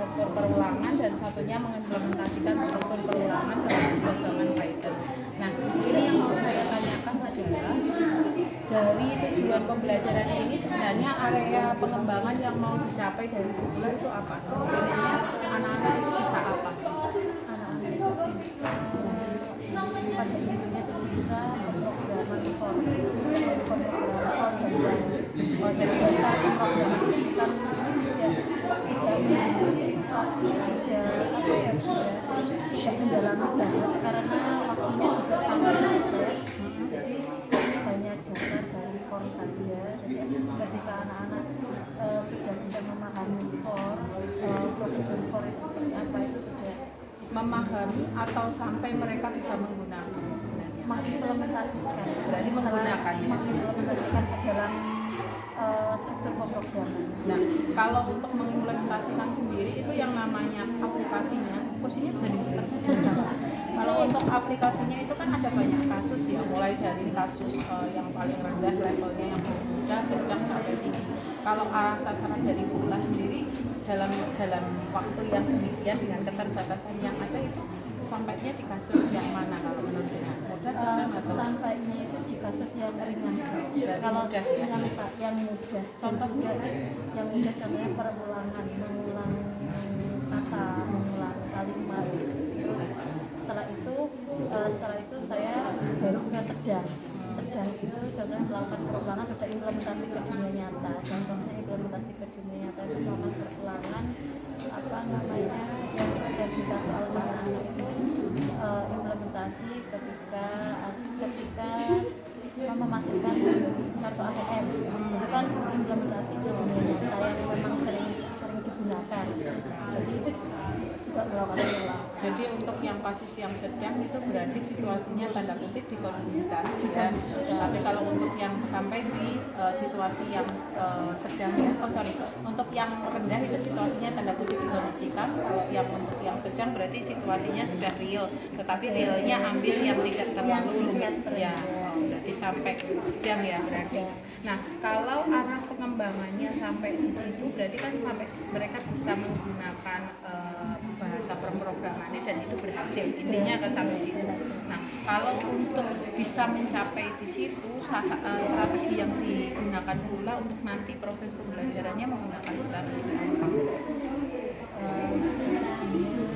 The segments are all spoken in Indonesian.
struktur perulangan dan satunya mengimplementasikan struktur perulangan dalam pemrograman Python. Nah, ini yang mau saya tanyakan adalah dari tujuan pembelajarannya ini sebenarnya area pengembangan yang mau dicapai dari bulan itu apa? Sebenarnya anak-anak itu bisa apa? Anak-anak itu bisa pada intinya itu bisa pemrograman Oh, jadi bisa pemrograman bukan tidak mendalami banget karena waktunya juga sangat pendek. Jadi hanya dasar dari for saja. Jadi ketika anak-anak sudah bisa memahami prosedur for itu seperti apa itu sudah memahami atau sampai mereka bisa menggunakan sebenarnya. mengimplementasikan, Berarti menggunakannya. mengimplementasikan ke dalam struktur pemrograman. Nah, kalau untuk mengimplementasikan sendiri itu yang namanya aplikasinya, posisinya bisa dibuka. Kalau untuk aplikasinya itu kan ada banyak kasus ya, mulai dari kasus yang paling rendah levelnya yang mudah, sedang sampai tinggi. Kalau arah sasaran dari Pula sendiri dalam waktu yang demikian dengan keterbatasan yang ada itu sampainya di kasus yang mana kalau menurut Anda? Mudah, sedang atau sampainya itu di kasus yang ringan. Kalau mudah, ya? yang mudah, contoh juga yang mudah contohnya perulangan, mengulang kata, mengulang kalimat. Terus setelah itu saya baru ke sedang itu contohnya melakukan perulangan sudah implementasi ke dunia nyata. Contohnya implementasi ke dunia nyata itu melakukan perulangan yang sertifikat soal anak-anak itu implementasi ketika memasukkan kartu ATM itu kan implementasi di dunia nyata yang memang sering digunakan. Jadi itu juga melakukan perulangan. Jadi untuk yang kasus yang sedang itu berarti situasinya tanda kutip dikondisikan ya. Tapi kalau untuk yang sampai di situasi yang sedang ya, untuk yang rendah itu situasinya tanda kutip dikondisikan. Kalau yang untuk yang sedang berarti situasinya sudah real, tetapi realnya ambil yang tidak terlalu rumit ya. Berarti sampai sedang ya berarti. Nah, kalau arah pengembangannya sampai di situ berarti kan sampai mereka bisa menggunakan bahasa pemrogramannya dan itu berhasil, intinya akan sampai situ. Nah, kalau untuk bisa mencapai di situ strategi yang digunakan pula untuk nanti proses pembelajarannya menggunakan strategi apa?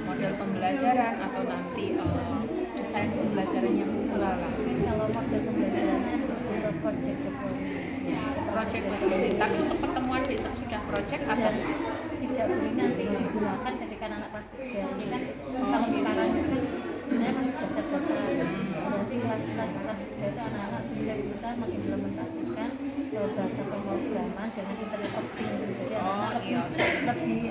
Model pembelajaran atau nanti desain pembelajarannya pula lah. Kalau model pembelajarannya untuk project Project based. Tapi untuk pertemuan besok sudah project atau tidak boleh nanti digunakan ketika anak kelas 3 ini kan kalau sekarang itu kan sebenarnya masih dasar-dasar. Nanti kelas 3 itu anak-anak sudah bisa mengimplementasikan bahasa pemrograman dengan Internet of Things. Jadi anak-anak lebih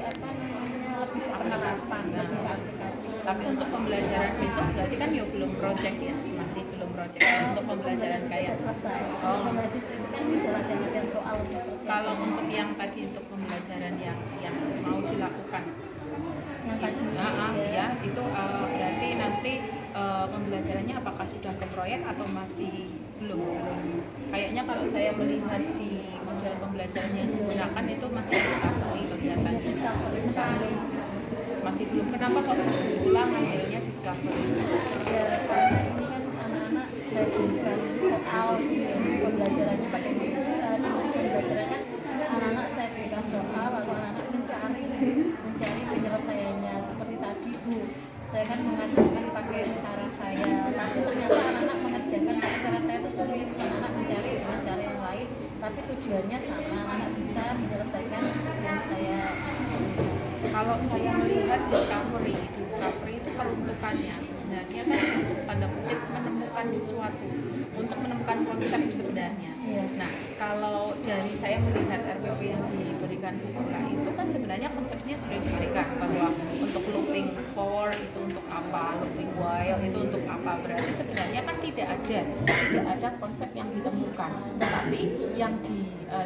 ke penerapan, lebih ke aplikasi. Tapi untuk pembelajaran besok berarti kan ya belum project ya, masih belum project. Untuk pembelajaran kayak selesai. Pembelajaran itu kan sudah latihan soal. Kalau untuk yang tadi untuk pembelajaran yang mau dilakukan yang tadi ya itu berarti nanti pembelajarannya apakah sudah ke proyek atau masih belum? Kayaknya kalau saya melihat di model pembelajaran yang digunakan itu masih discovery kelihatannya. Masih belum. Kenapa kok ulang ngambilnya discovery? Ya karena ini kan anak-anak saya berikan soal pembelajarannya pakai pembelajaran kan anak-anak saya berikan soal lalu anak-anak mencari penyelesaiannya seperti tadi Bu. Saya kan mengajarkan pakai cara saya, tapi ternyata anak-anak mengerjakan pakai cara saya itu sulit. Anak-anak mencari dengan cara yang lain, tapi tujuannya sama. Anak bisa menyelesaikan yang saya. Kalau saya melihat discovery itu peruntukannya sebenarnya kan untuk tanda kutip menemukan sesuatu, untuk menemukan konsep sebenarnya. Nah, kalau dari saya melihat RPP yang diberikan Buka itu kan sebenarnya konsepnya sudah diberikan bahwa untuk looping for itu untuk apa, looping while itu untuk apa. Berarti sebenarnya kan tidak ada konsep yang ditemukan, tetapi yang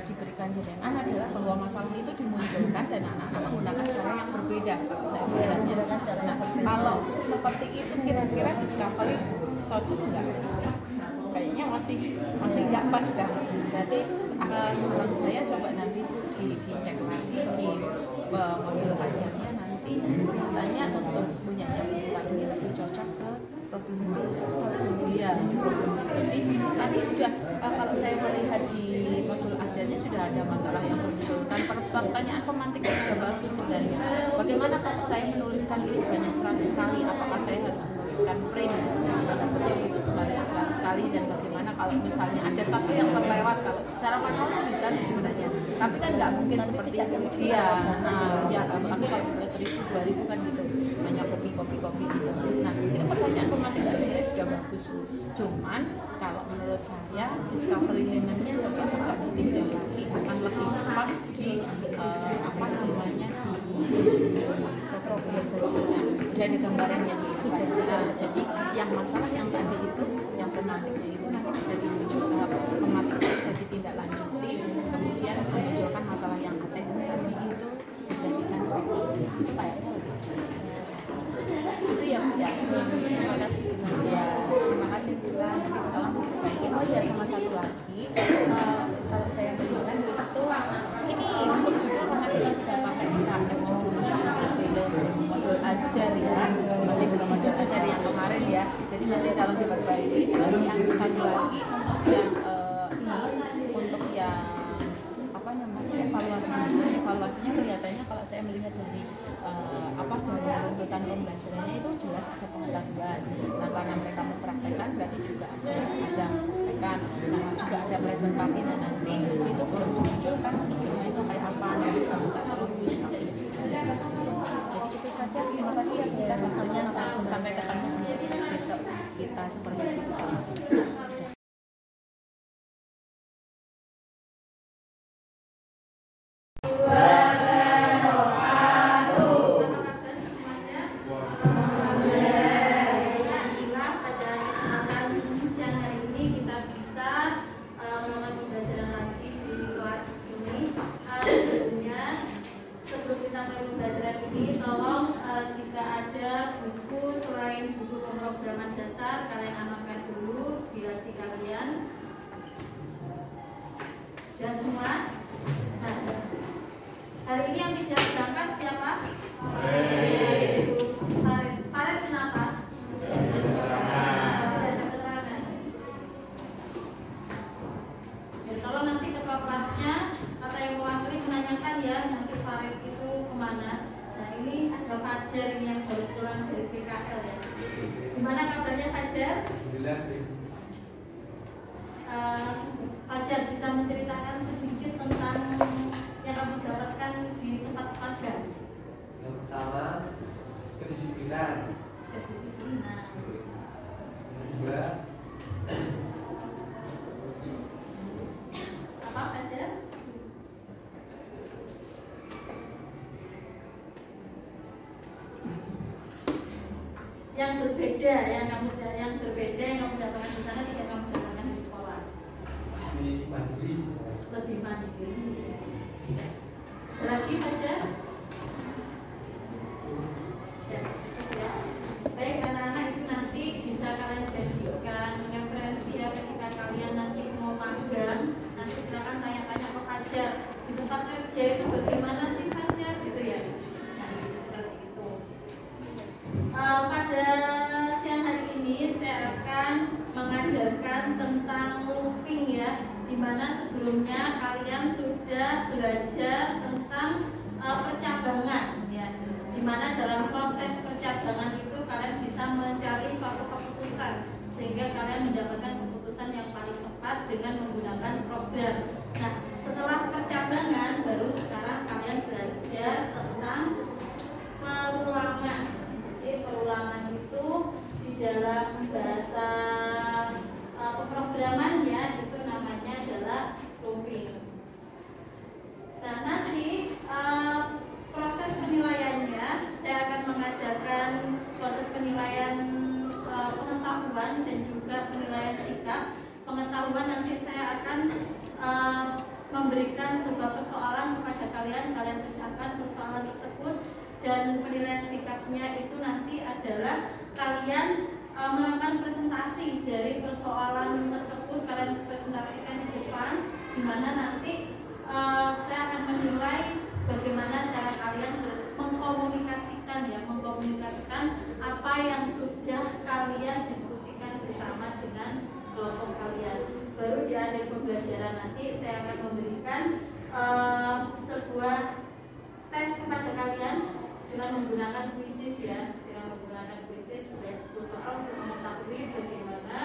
diberikan jaringan adalah bahwa masalah itu dimunculkan dan anak-anak menggunakan cara yang berbeda. Saya melihatnya. Nah, kalau seperti itu kira-kira discovery cocok nggak? Kayaknya masih nggak pas kan. Berarti saran saya coba nanti dicek lagi di modul ajarnya nanti tapi kelihatannya untuk punyanya Bapak ini lebih cocok ke problematis. Iya, problematis. Jadi tadi sudah kalau saya melihat di modul ajarnya sudah ada masalah yang muncul dan pertanyaan pemantiknya sudah bagus sebenarnya. Bagaimana kalau saya menuliskan ini sebanyak 100 kali? Apakah saya harus menuliskan print tanda kutip itu sebanyak 100 kali, dan bagaimana kalau misalnya ada satu yang terlewat? Kalau secara manual bisa sih sebenarnya, tapi kan nggak mungkin tapi seperti tidak itu. Iya, ya, tapi kalau misalnya 1000, 2000 kan gitu, banyak kopi gitu. Nah, itu pertanyaan pemantiknya sebenarnya sudah bagus, Bu. Cuman kalau menurut saya discovery learningnya coba agak ditinjau lagi, akan lebih pas di apa namanya di udah ada gambarannya sudah. Jadi yang masalah yang tadi itu, yang pemantiknya itu nanti bisa dimunculkan, pemantiknya bisa ditindaklanjuti, kemudian memunculkan masalah yang ATM tadi itu dijadikan progres. Itu kayaknya itu ya Bu ya. Terima kasih. Ya, terima kasih Sila. Nanti tolong diperbaiki. Oh iya, sama satu lagi, kalau saya melihat itu ini untuk judul karena kita sudah pakai IKM, judulnya masih belum modul ajar ya, masih belum modul ajar yang kemarin ya. Jadi nanti kalau diperbaiki. Terus yang satu lagi untuk yang apa namanya evaluasinya kelihatannya kalau saya melihat dari dari runtutan pembelajarannya itu jelas ada pengetahuan. Nah, karena mereka mempraktekkan berarti juga ada mempraktekkan. Nah, juga ada presentasi, dan nanti di situ belum munculkan isinya itu kayak apa. Jadi itu saja. Terima kasih ya kita sampai ketemu besok kita supervisi di kelas. Fajar bisa menceritakan sedikit tentang yang kamu dapatkan di tempat magang. Yang pertama, kedisiplinan. Kedisiplinan. Yang kedua, apa Fajar? Yang berbeda yang kamu dapatkan di sana tidak kamu dapatkan di sekolah. lebih mandiri. Lebih mandiri. Lagi Fajar? Ya. Baik, anak-anak, itu nanti bisa kalian jadikan referensi ya ketika kalian nanti mau magang. Nanti silakan tanya-tanya ke Fajar, di tempat kerja itu bagaimana sih Fajar gitu ya. Nah, seperti itu. Pada siang hari ini saya akan mengajarkan tentang looping ya, dimana sebelumnya kalian sudah belajar tentang percabangan ya, dimana dalam proses percabangan itu kalian bisa mencari suatu keputusan sehingga kalian mendapatkan keputusan yang paling tepat dengan menggunakan program. Nah, setelah percabangan baru sekarang kalian belajar tentang perulangan. Jadi perulangan itu di dalam bahasa pemrogramannya itu namanya adalah looping. Nah, nanti proses penilaiannya saya akan mengadakan proses penilaian pengetahuan dan juga penilaian sikap. Pengetahuan nanti saya akan memberikan sebuah persoalan kepada kalian pecahkan persoalan tersebut, dan penilaian sikapnya itu nanti adalah kalian melakukan presentasi dari persoalan tersebut, kalian presentasikan di depan, di mana nanti saya akan menilai bagaimana cara kalian mengkomunikasikan apa yang sudah kalian diskusikan bersama dengan kelompok kalian. Baru di akhir pembelajaran nanti saya akan memberikan sebuah tes kepada kalian dengan menggunakan kuisis ya, dengan menggunakan kuisis dan 10 soal untuk mengetahui bagaimana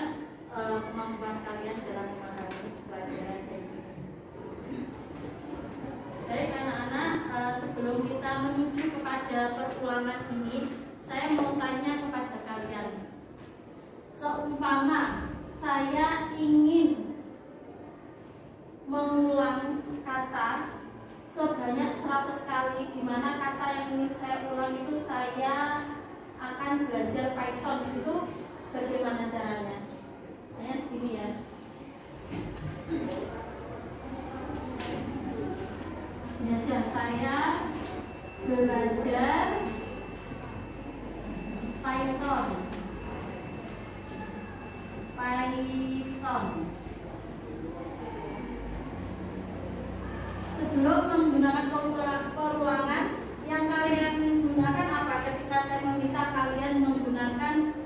kemampuan kalian dalam memahami pelajaran ini. Baik anak-anak, sebelum kita menuju kepada perulangan ini, saya mau tanya kepada kalian. Seumpama saya ingin mengulang kata sebanyak 100 kali, di mana kata yang ingin saya ulang itu saya akan belajar Python, itu bagaimana caranya? Hanya segini ya. Ini aja, saya belajar Python. Sebelum menggunakan perulangan, yang kalian gunakan apa ketika saya meminta kalian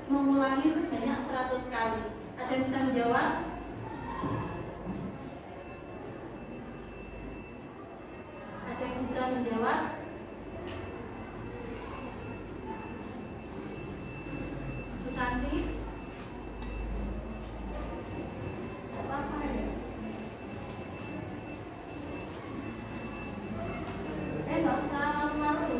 mengulangi sebanyak 100 kali? Ada yang bisa menjawab? Ada yang bisa menjawab? Susanti? Apa ya? Nggak usah malu-malu.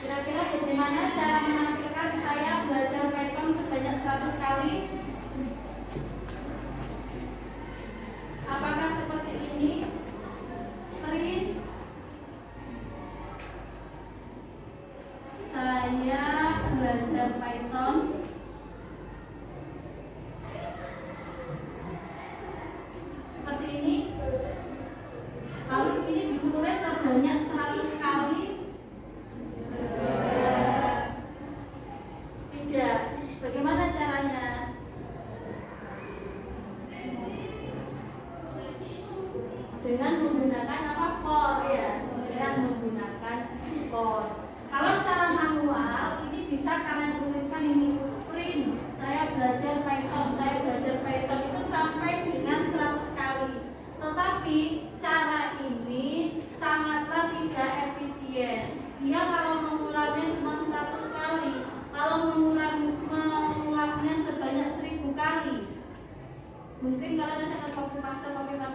Kira-kira bagaimana cara memastikan saya belajar Python sebanyak 100 kali? Apakah seperti ini? Print saya belajar Python seperti ini. Lalu ini ditulis sebanyak 100 kali. Tidak. Bagaimana caranya? Dengan menggunakan apa? For ya. Dengan menggunakan for. Kalau secara manual ini bisa kalian tuliskan ini print saya belajar Python itu sampai dengan 100 kali. Tetapi cara ini sangatlah tidak efisien. Dia kalau mengulangnya cuma 100 kali, kalau mengulangnya sebanyak 1000 kali, mungkin kalian nanti akan copy paste.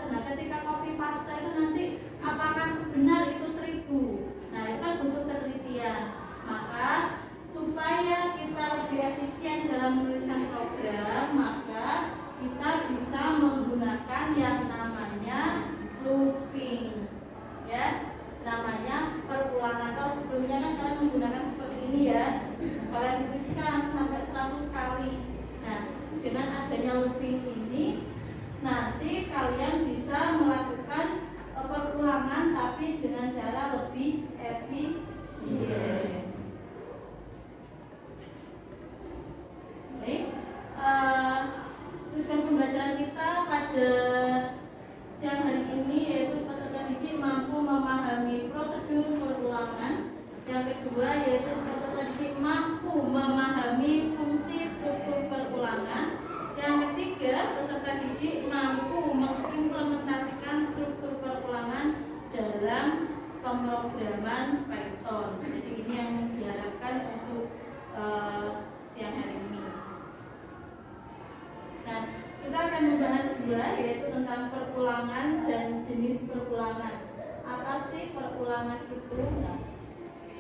Nah, ketika copy paste itu nanti apakah benar itu 1000? Nah, itu kan butuh ketelitian. Maka supaya kita lebih efisien dalam menuliskan program, maka kita bisa menggunakan yang namanya looping, ya, namanya perulangan. Kalau sebelumnya kan kalian menggunakan seperti ini ya, kalian tuliskan sampai 100 kali. Nah, dengan adanya looping ini, nanti kalian bisa melakukan perulangan tapi dengan cara lebih efisien. Baik, tujuan pembelajaran kita pada siang hari ini yaitu peserta didik mampu memahami prosedur perulangan. Yang kedua yaitu peserta didik mampu memahami fungsi struktur perulangan. Yang ketiga, peserta didik mampu mengimplementasikan struktur perulangan dalam pemrograman Python. Jadi ini yang diharapkan untuk siang hari ini. Nah, kita akan membahas dua, yaitu tentang perulangan dan jenis perulangan. Apa sih perulangan itu? Nah,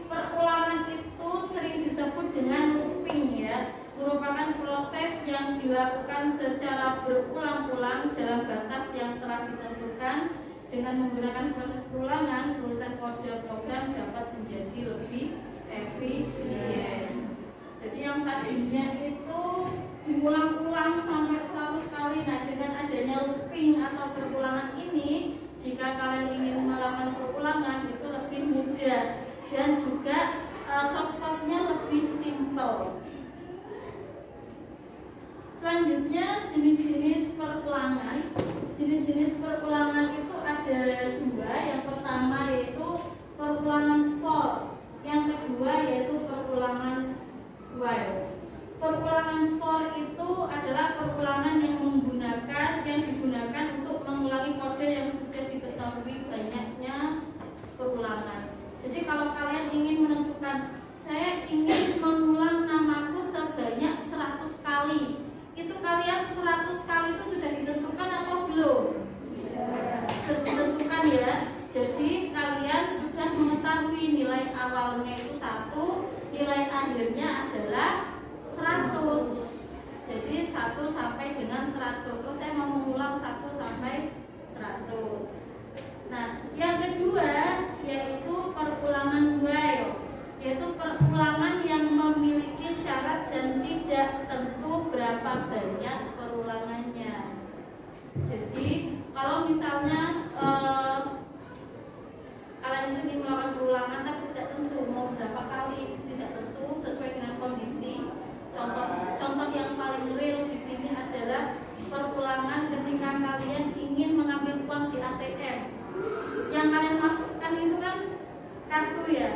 perulangan itu sering disebut dengan looping ya, merupakan proses yang dilakukan secara berulang-ulang dalam batas yang telah ditentukan. Dengan menggunakan proses perulangan, tulisan kode program dapat menjadi lebih efisien. Jadi yang tadinya itu diulang-ulang sampai 100 kali. Nah, dengan adanya looping atau perulangan ini, jika kalian ingin melakukan perulangan itu lebih mudah dan juga source code-nya lebih contoh. Selanjutnya jenis-jenis perulangan. Jenis-jenis perulangan itu ada dua. Yang pertama yaitu perulangan for. Yang kedua yaitu perulangan while. Perulangan for itu adalah perulangan yang digunakan untuk mengulangi kode yang sudah diketahui banyaknya perulangan. Jadi kalau kalian ingin menentukan, saya ingin mengulang namaku sebanyak 100 kali. Itu kalian 100 kali itu sudah ditentukan atau belum? Sudah ditentukan ya. Jadi kalian sudah mengetahui nilai awalnya itu 1, nilai akhirnya adalah 100. Jadi 1 sampai dengan 100. Terus saya mau mengulang 1 sampai 100. Nah, yang kedua yaitu perulangan while, yaitu perulangan yang memiliki syarat dan tidak tentu berapa banyak perulangannya. Jadi kalau misalnya kalian itu ingin melakukan perulangan tapi tidak tentu mau berapa kali, tidak tentu sesuai dengan kondisi. Contoh yang paling real di sini adalah perulangan ketika kalian ingin mengambil uang di ATM. Yang kalian masukkan itu kan kartu ya.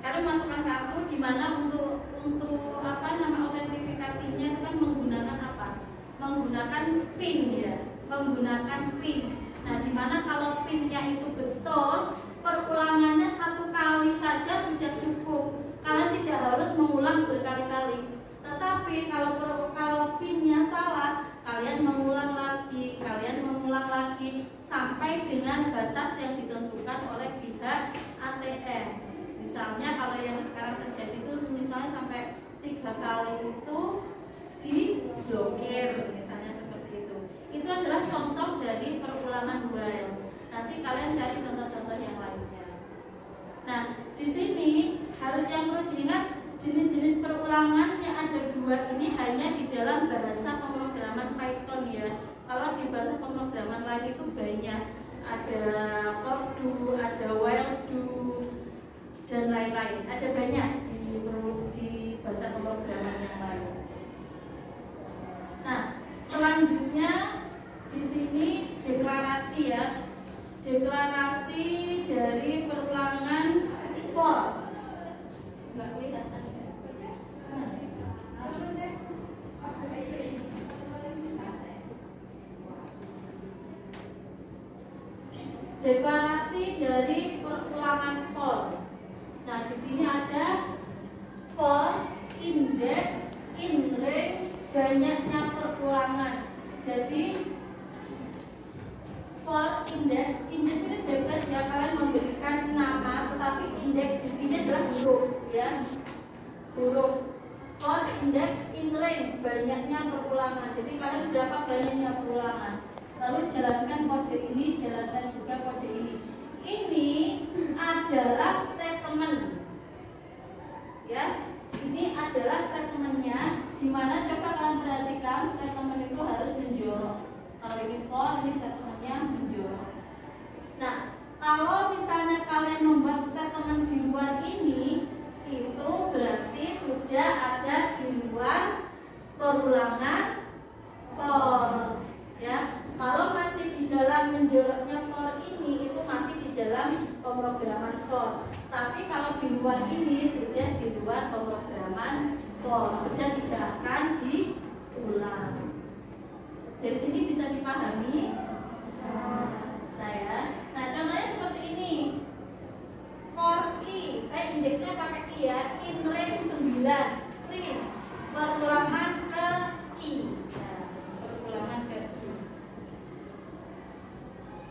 Kalian masukkan kartu di mana untuk autentifikasinya itu kan menggunakan apa? Menggunakan PIN ya, menggunakan PIN. Nah, di mana kalau PIN-nya itu betul, perulangannya 1 kali saja sudah cukup. Kalian tidak harus mengulang berkali-kali. Tetapi kalau PIN-nya salah, kalian mengulang lagi sampai dengan batas yang ditentukan oleh pihak ATM. Misalnya kalau yang sekarang terjadi itu misalnya sampai 3 kali itu diblokir, misalnya seperti itu. Itu adalah contoh dari perulangan while. Nanti kalian cari contoh-contoh yang lainnya. Nah, di sini harus yang perlu diingat, jenis-jenis perulangan yang ada 2 ini hanya di dalam bahasa pemrograman Python ya. Kalau di bahasa pemrograman lain itu banyak, ada for do, ada while do, dan lain-lain. Ada banyak di bahasa pemrograman yang lain. Nah, selanjutnya di sini deklarasi ya. Deklarasi dari perulangan for. Enggak kelihatan. Deklarasi dari perulangan for. Nah, di sini ada for, index, in range, banyaknya perulangan. Jadi for index ini bebas ya, kalian memberikan nama, tetapi indeks di sini adalah huruf ya, huruf. For index, in range, banyaknya perulangan. Jadi kalian berapa banyaknya perulangan. Lalu jalankan kode ini, jalankan juga kode ini. Ini adalah statement, ya. Ini adalah statementnya. Dimana coba kalian perhatikan statement itu harus menjorok. Kalau ini for, ini statementnya menjorok. Nah, kalau misalnya kalian membuat statement di luar ini, itu berarti sudah ada di luar perulangan for, ya. Kalau masih di dalam menjoroknya for ini, itu masih di dalam pemrograman for. Tapi kalau di luar ini sudah di luar pemrograman for, sudah tidak akan diulang. Dari sini bisa dipahami saya. Nah, contohnya seperti ini. For i, saya indeksnya pakai i ya. In range 9, print perulangan ke i. Nah, perulangan ke i.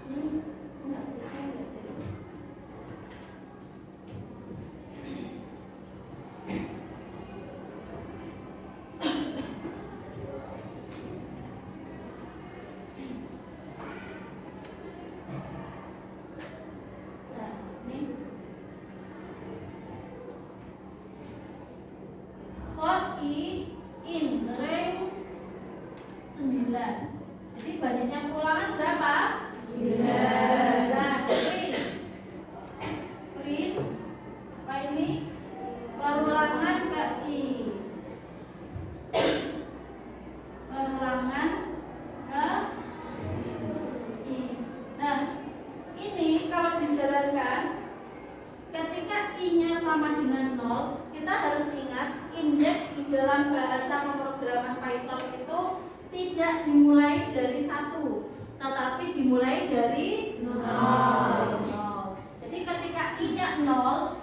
Ini enggak bisa ya. In range 9. Jadi banyaknya perulangan berapa? 9. Print apa ini? Perulangan ke i. operator itu tidak dimulai dari 1, tetapi dimulai dari 0. Jadi ketika I-nya 0,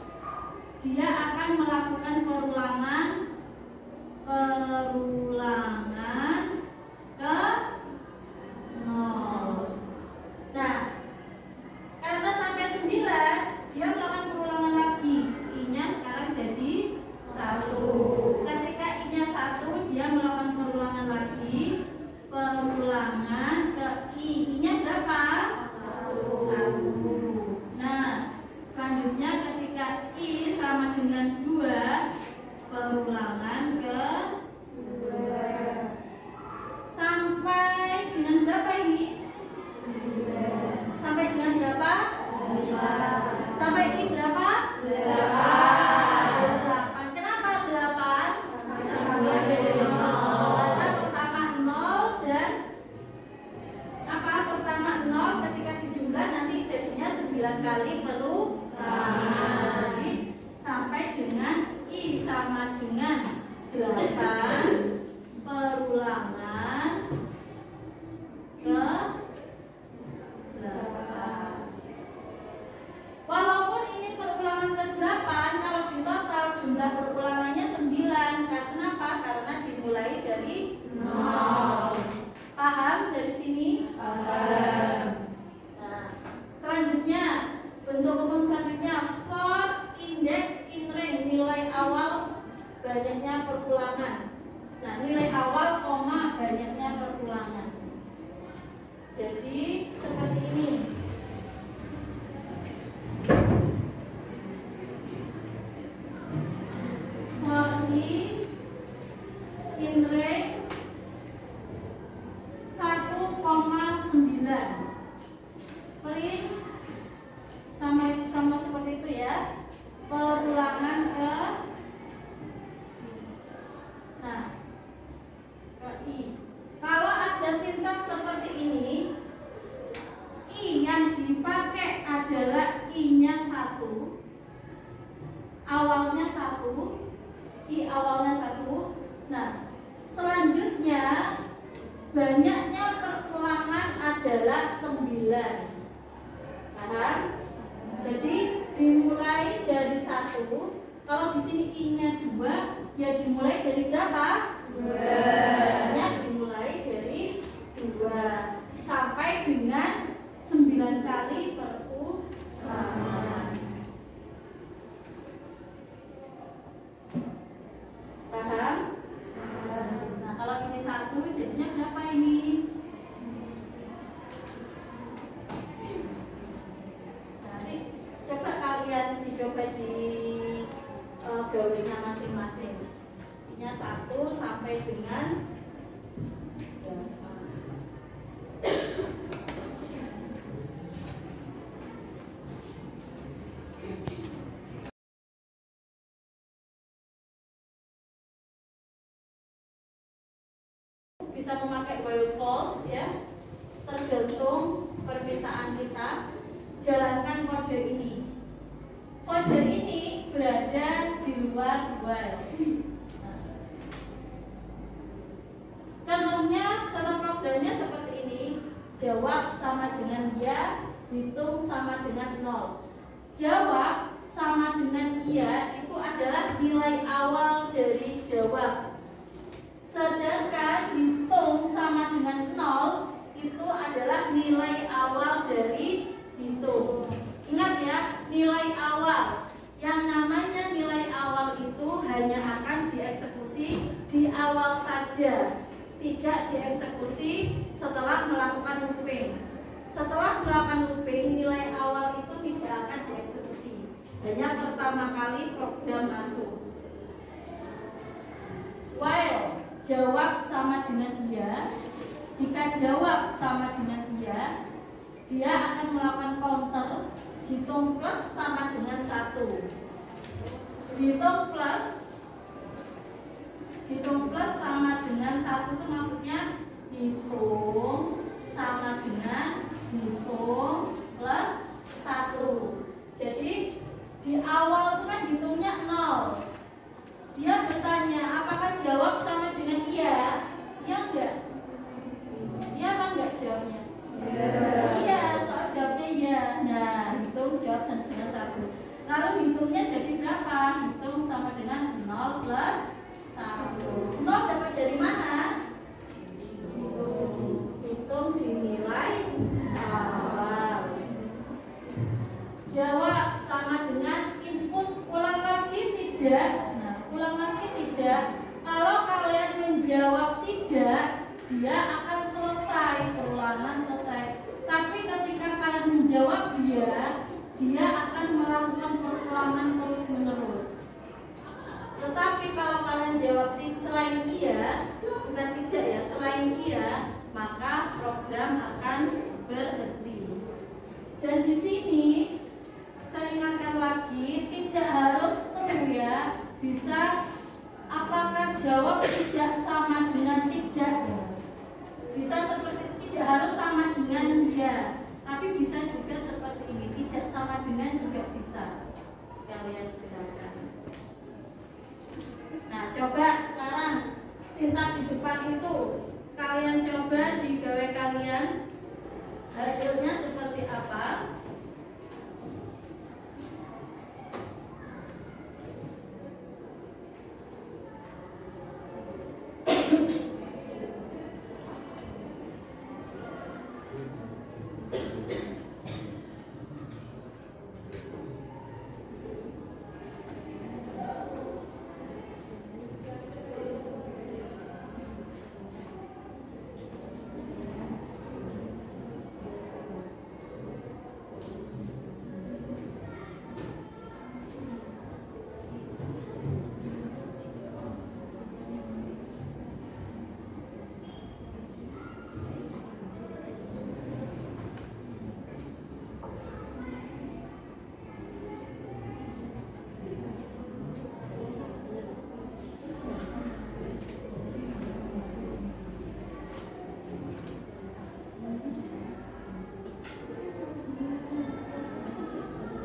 dia akan melakukan perulangan ke 0. Nah, karena sampai 9, dia melakukan perulangan lagi. I-nya sekarang jadi 1. Ketika I-nya 1, dia melakukan perulangan lagi. Perulangan ke I. I-nya berapa? 1. Nah, selanjutnya ketika I sama dengan 2, perulangan ke 2. Sampai dengan berapa ini? 9. Sampai dengan berapa? 9. Sampai I berapa? 8. Kenapa 8? Karena pertama 0 dan apa? Pertama 0 ketika dijumlah nanti jadinya 9 kali perulangan. Jadi sampai dengan I sama dengan 8, perulangan ke 8. Walaupun ini perulangan ke 8, kalau di total jumlah perulangannya 9. Karena apa? Karena dimulai dari 0. Paham dari sini? Paham. Nah, selanjutnya bentuk umum selanjutnya for index in range, nilai awal banyaknya perulangan. Nah, nilai awal koma banyaknya perulangan. Jadi seperti ini. For I in range 1,9. Print sama seperti itu ya. Perulangan ke I. Kalau ada sintaks seperti ini, I yang dipakai adalah I-nya 1, awalnya 1, I awalnya 1. Nah, selanjutnya banyaknya perulangan adalah 9. Paham? Jadi dimulai dari 1. Kalau di sini I-nya 2, ya dimulai dari berapa? 2. Ya dimulai dari 2 sampai dengan 9 kali perulangan. Paham? Nah, kalau ini 1 jadinya berapa ini? Nanti coba kalian dicoba di gawenya masing-masing. Ini 1 sampai dengan bisa memakai while false ya, tergantung permintaan kita. Jalankan kode ini. Kode ini berada di luar while. Contohnya, contoh programnya seperti ini. Jawab sama dengan ya, hitung sama dengan 0. Jawab sama dengan iya itu adalah nilai awal dari jawab. Sedangkan hitung sama dengan 0 itu adalah nilai awal dari hitung. Ingat ya, nilai awal. Yang namanya nilai awal itu hanya akan dieksekusi di awal saja, tidak dieksekusi setelah melakukan looping. Setelah melakukan looping, nilai awal itu tidak akan dieksekusi. Hanya pertama kali program masuk. While jawab sama dengan iya, jika jawab sama dengan iya, dia akan melakukan counter. Hitung plus sama dengan 1. Hitung plus sama dengan 1 itu maksudnya hitung sama dengan hitung plus 1. Jadi di awal itu kan hitungnya 0. Dia bertanya apakah jawab sama dengan iya. dia akan selesai, perulangan selesai. Tapi ketika kalian menjawab dia akan melakukan perulangan terus menerus. Tetapi kalau kalian jawab selain iya, bukan tidak ya, selain iya, maka program akan berhenti. Dan di sini saya ingatkan lagi, tidak harus true ya, bisa apakah jawab tidak sama dengan tidak, bisa seperti tidak harus sama dengan ya, tapi bisa juga seperti ini, tidak sama dengan juga bisa kalian gunakan. Nah, coba sekarang sintak di depan itu kalian coba di gawe kalian, hasilnya seperti apa?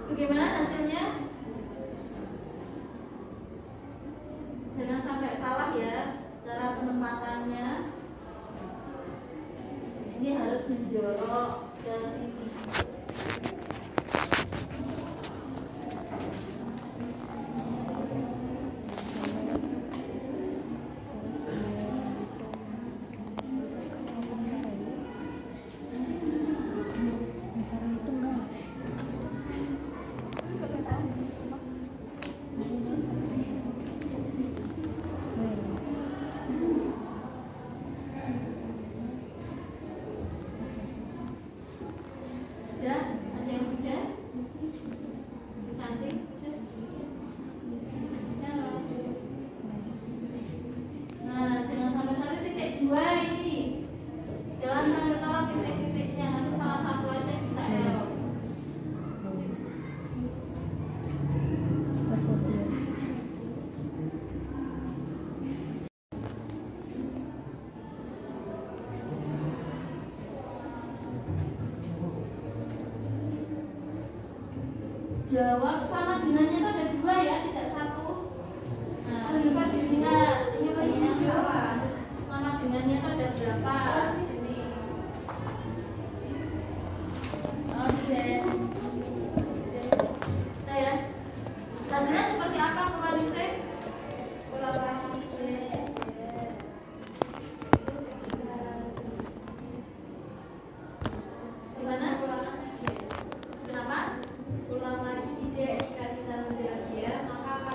Bagaimana hasilnya? Jangan sampai salah ya cara penempatannya. Ini harus menjorok ke sini. Jawab sama dengannya itu ada dua ya, tidak satu. Nah, coba dilihat ini banyak yang salah. Sama dengannya itu ada berapa? Ini. Oke. Nah ya. Hasilnya seperti apa Purwaningsi? Gimana? Kenapa? Ulang lagi tidak, jika kita menjawab dia, maka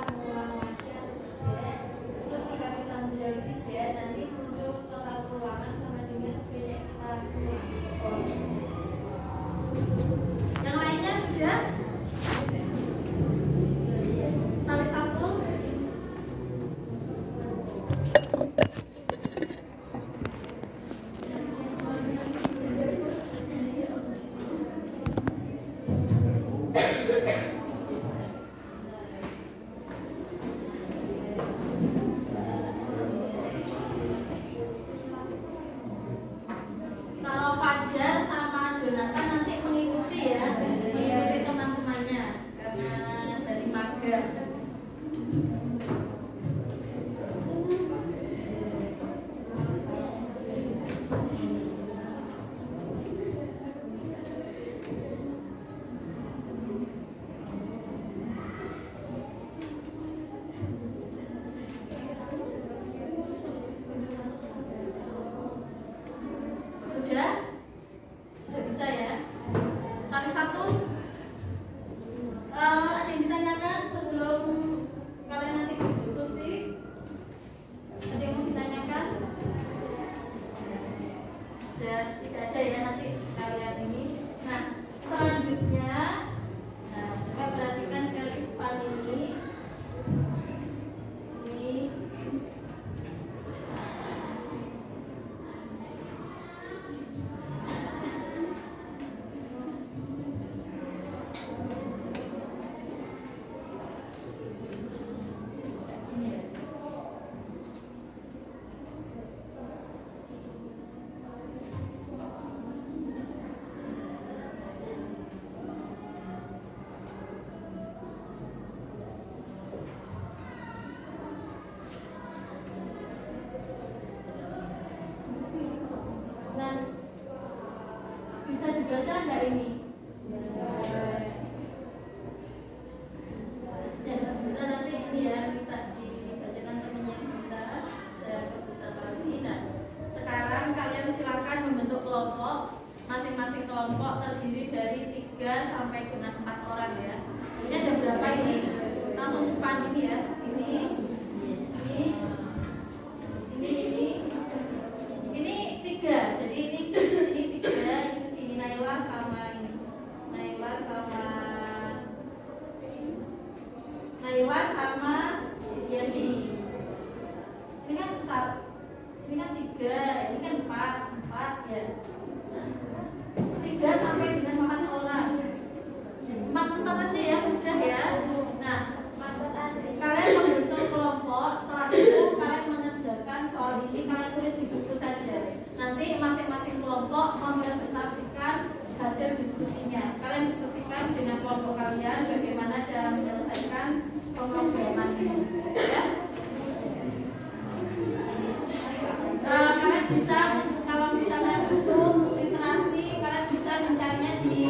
Dibaca nggak ini? Ya nggak bisa, nanti ini ya minta dibacakan temennya yang bisa. Saya perbesar lagi. Nah, sekarang kalian silakan membentuk kelompok. Masing-masing kelompok terdiri dari 3 sampai dengan 4 orang ya. Ini ada berapa ini? Langsung depan ini ya. Ini 3. Jadi ini 3. Ini ke sini Naila sama ini. Naila sama Yesi. Ini kan 3, ini kan 4 ya. 3 sampai dengan 4 orang. 4 aja ya, mudah ya. Nah, kalian membentuk kelompok. Setelah itu kalian mengerjakan soal ini, kalian tulis di buku saja. Nanti masing-masing kelompok mempresentasikan hasil diskusinya. Kalian diskusikan dengan kelompok kalian bagaimana cara menyelesaikan pemrograman ini. Ya. Kalian bisa, kalau misalnya butuh literasi, kalian bisa mencarinya di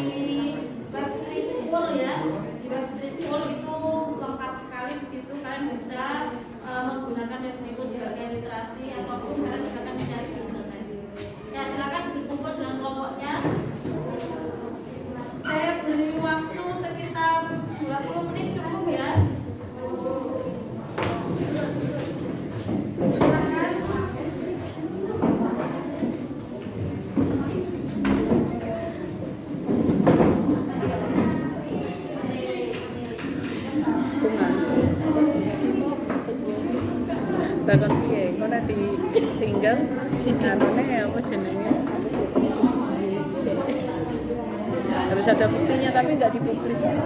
Webstreet School ya. Di Webstreet School itu lengkap sekali di situ. Kalian bisa menggunakan Webstreet School sebagai literasi, ataupun kalian silakan mencari di internet. Ya, silakan berkumpul dengan kelompoknya. Saya beri waktu sekitar 20 menit cukup ya. Takon piye? Kok nanti tinggal anone apa jenenge? Harus ada buktinya tapi nggak dipublis. Ini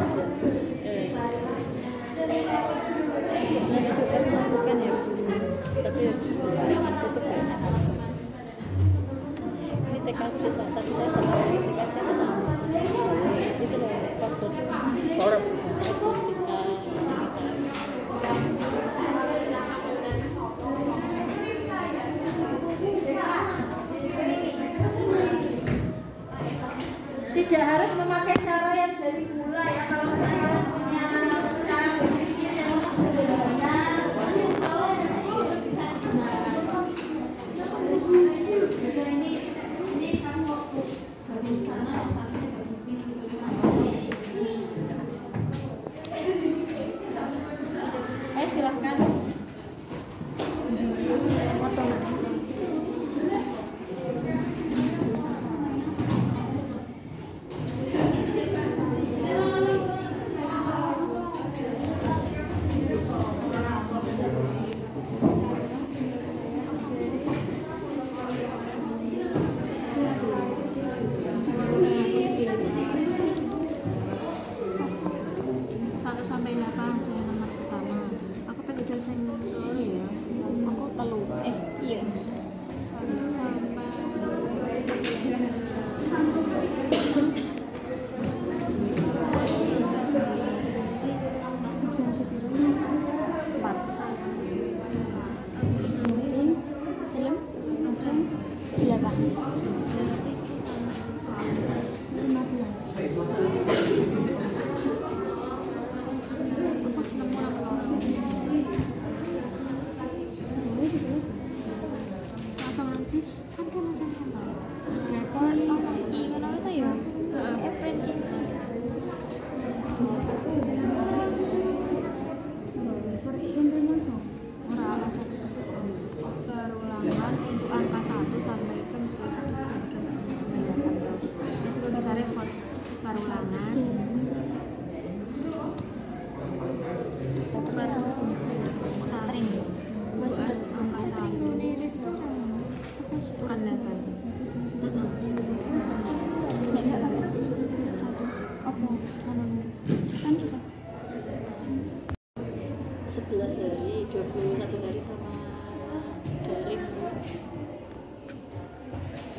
juga dimasukkan ya, tapi jangan tutup ya. Ini TKC tadi saya pernah TKC itu loh faktor Orang Tidak harus memakai cara yang dari mula ya. Kalau kalian punya cara berpikir yang sederhana, simple, itu bisa digunakan. Jadi ini kamu gabung sana, yang satunya gabung sini gitu. Silahkan.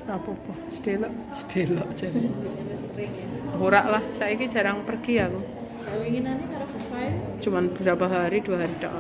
apa-apa, sedelok jane. Ora lah, saiki jarang pergi aku. Winginane karo Bufai. Cuman beberapa hari, 2 hari tok.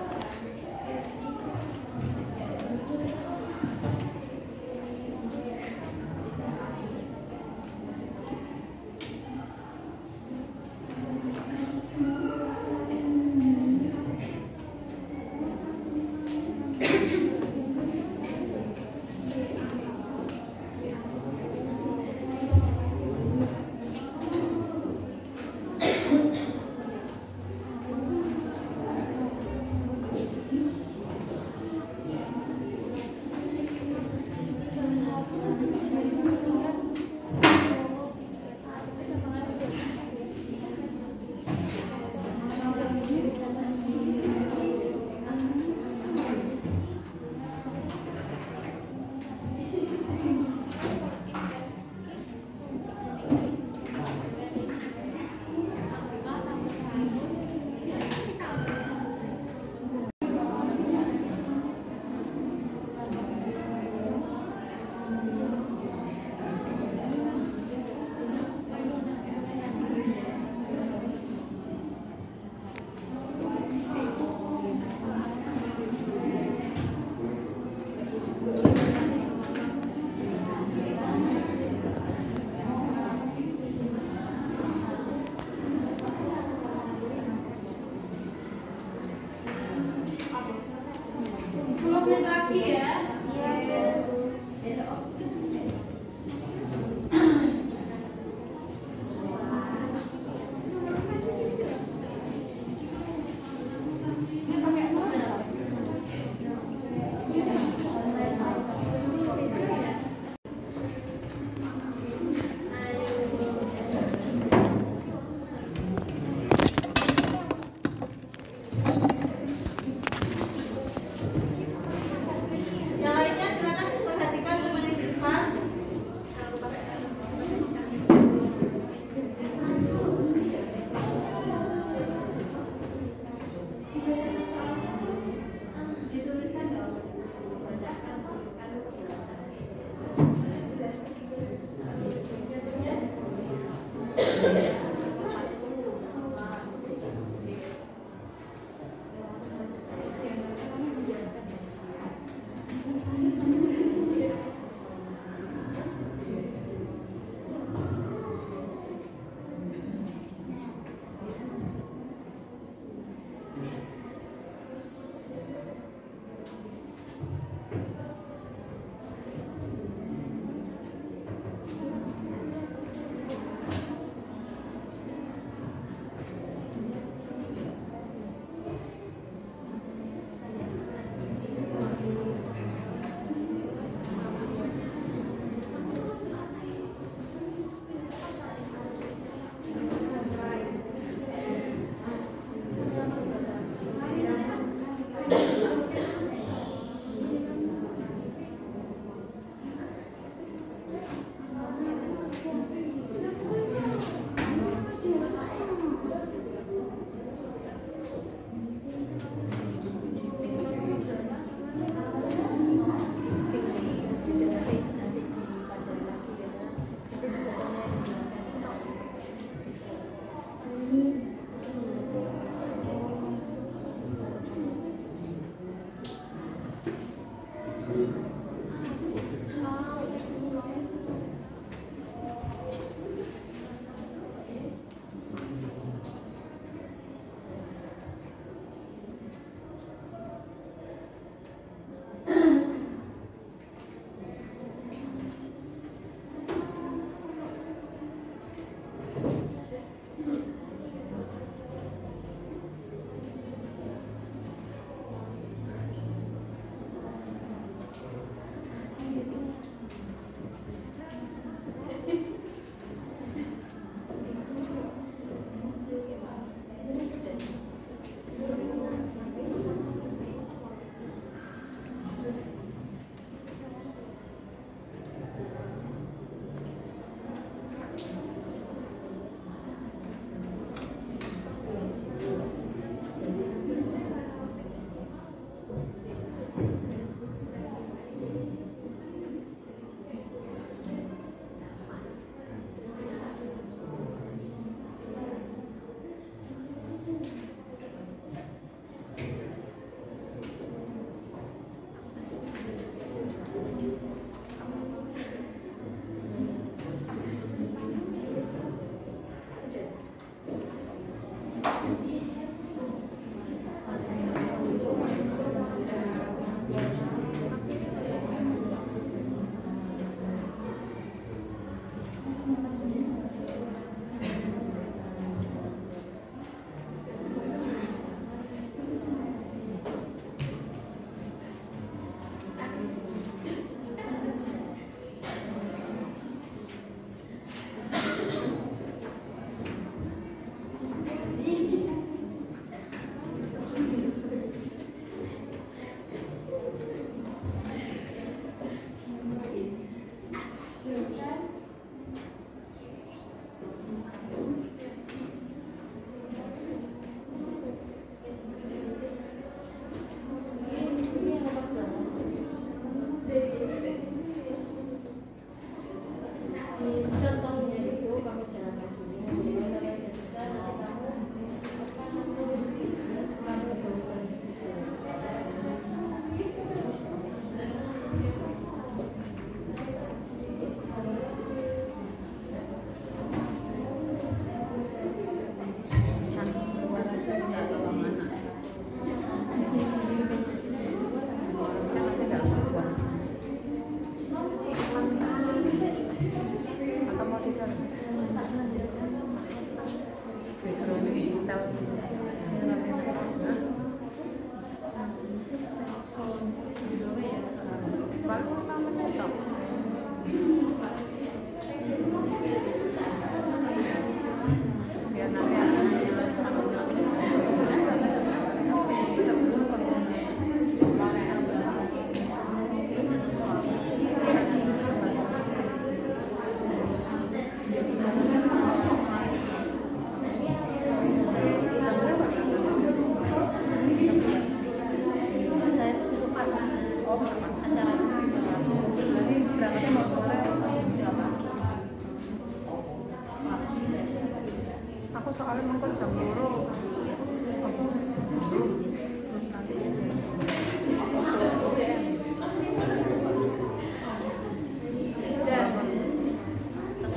soalnya mungkin jam 2 aku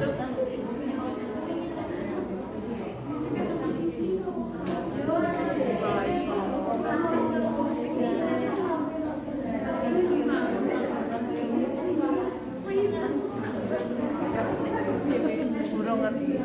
terus nanti burung ngerti.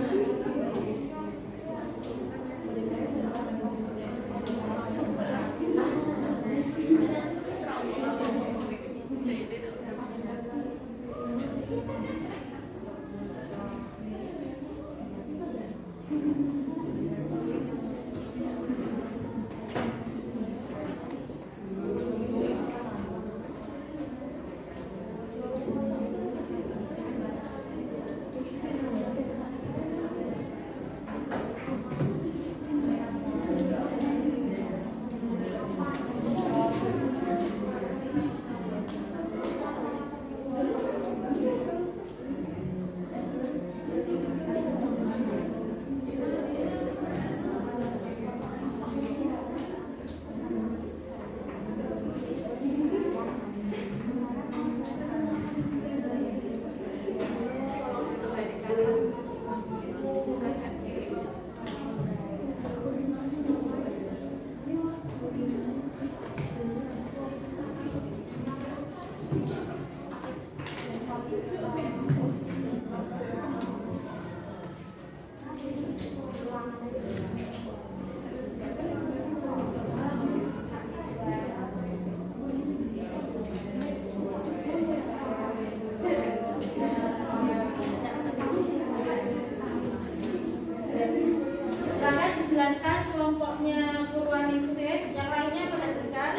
Silakan dijelaskan kelompoknya Purwaningsih, yang lainnya perhatikan.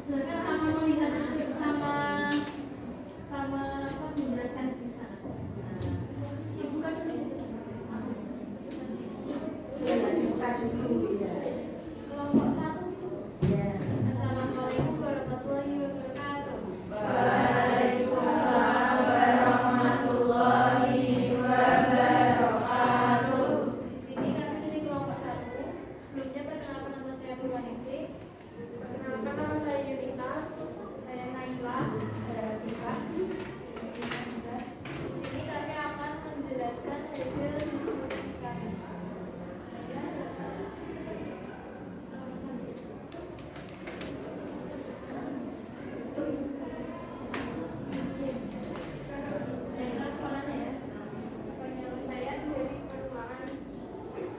Jelaskan sama melihat sama apa menjelaskan di sana. Dibuka dulu. Dibuka dulu ya. Kelompok 1 itu. Ya. Assalamualaikum warahmatullahi wabarakatuh. Waalaikumsalam warahmatullahi wabarakatuh. Di sini kami dari kelompok 1. Sebelumnya perkenalkan nama saya Purwaningsih. Perkenalkan nama saya Yunita. Saya Naila. Saya Tika. Di sini kami akan menjelaskan hasil diskusi kami. Ya, silakan. Saya kelas suaranya ya. Penyelesaian dari perubahan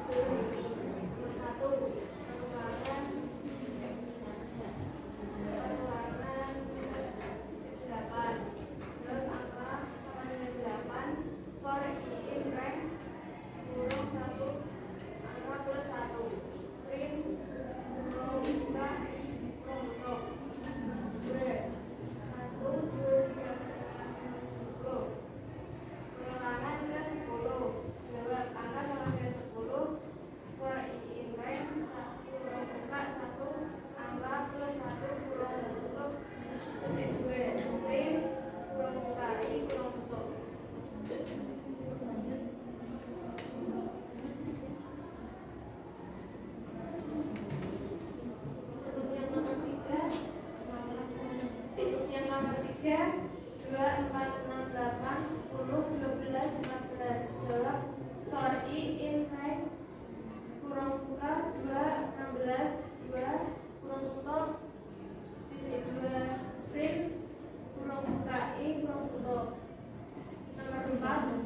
teori. Nomor 1, pengulangan 8. Jawab angka 8 for i in rank kurung 1 angka plus 1. Print kurung buka i kurung tutup. 2 1 2 3 10. Pengulangan ke 10. Jawab angka sama dengan 10 for i in rank kurung buka 1 angka plus 1 kurung tutup. Titik 2 print kurung buka i kurung tutup. Untuk yang nomor 3 2, 4, 6, 8, 10, 12, 14. Jawab for i in rank kurung buka 2, 16, 2, kurung tutup. Titik 2 print kurung buka i kurung tutup. Nomor 4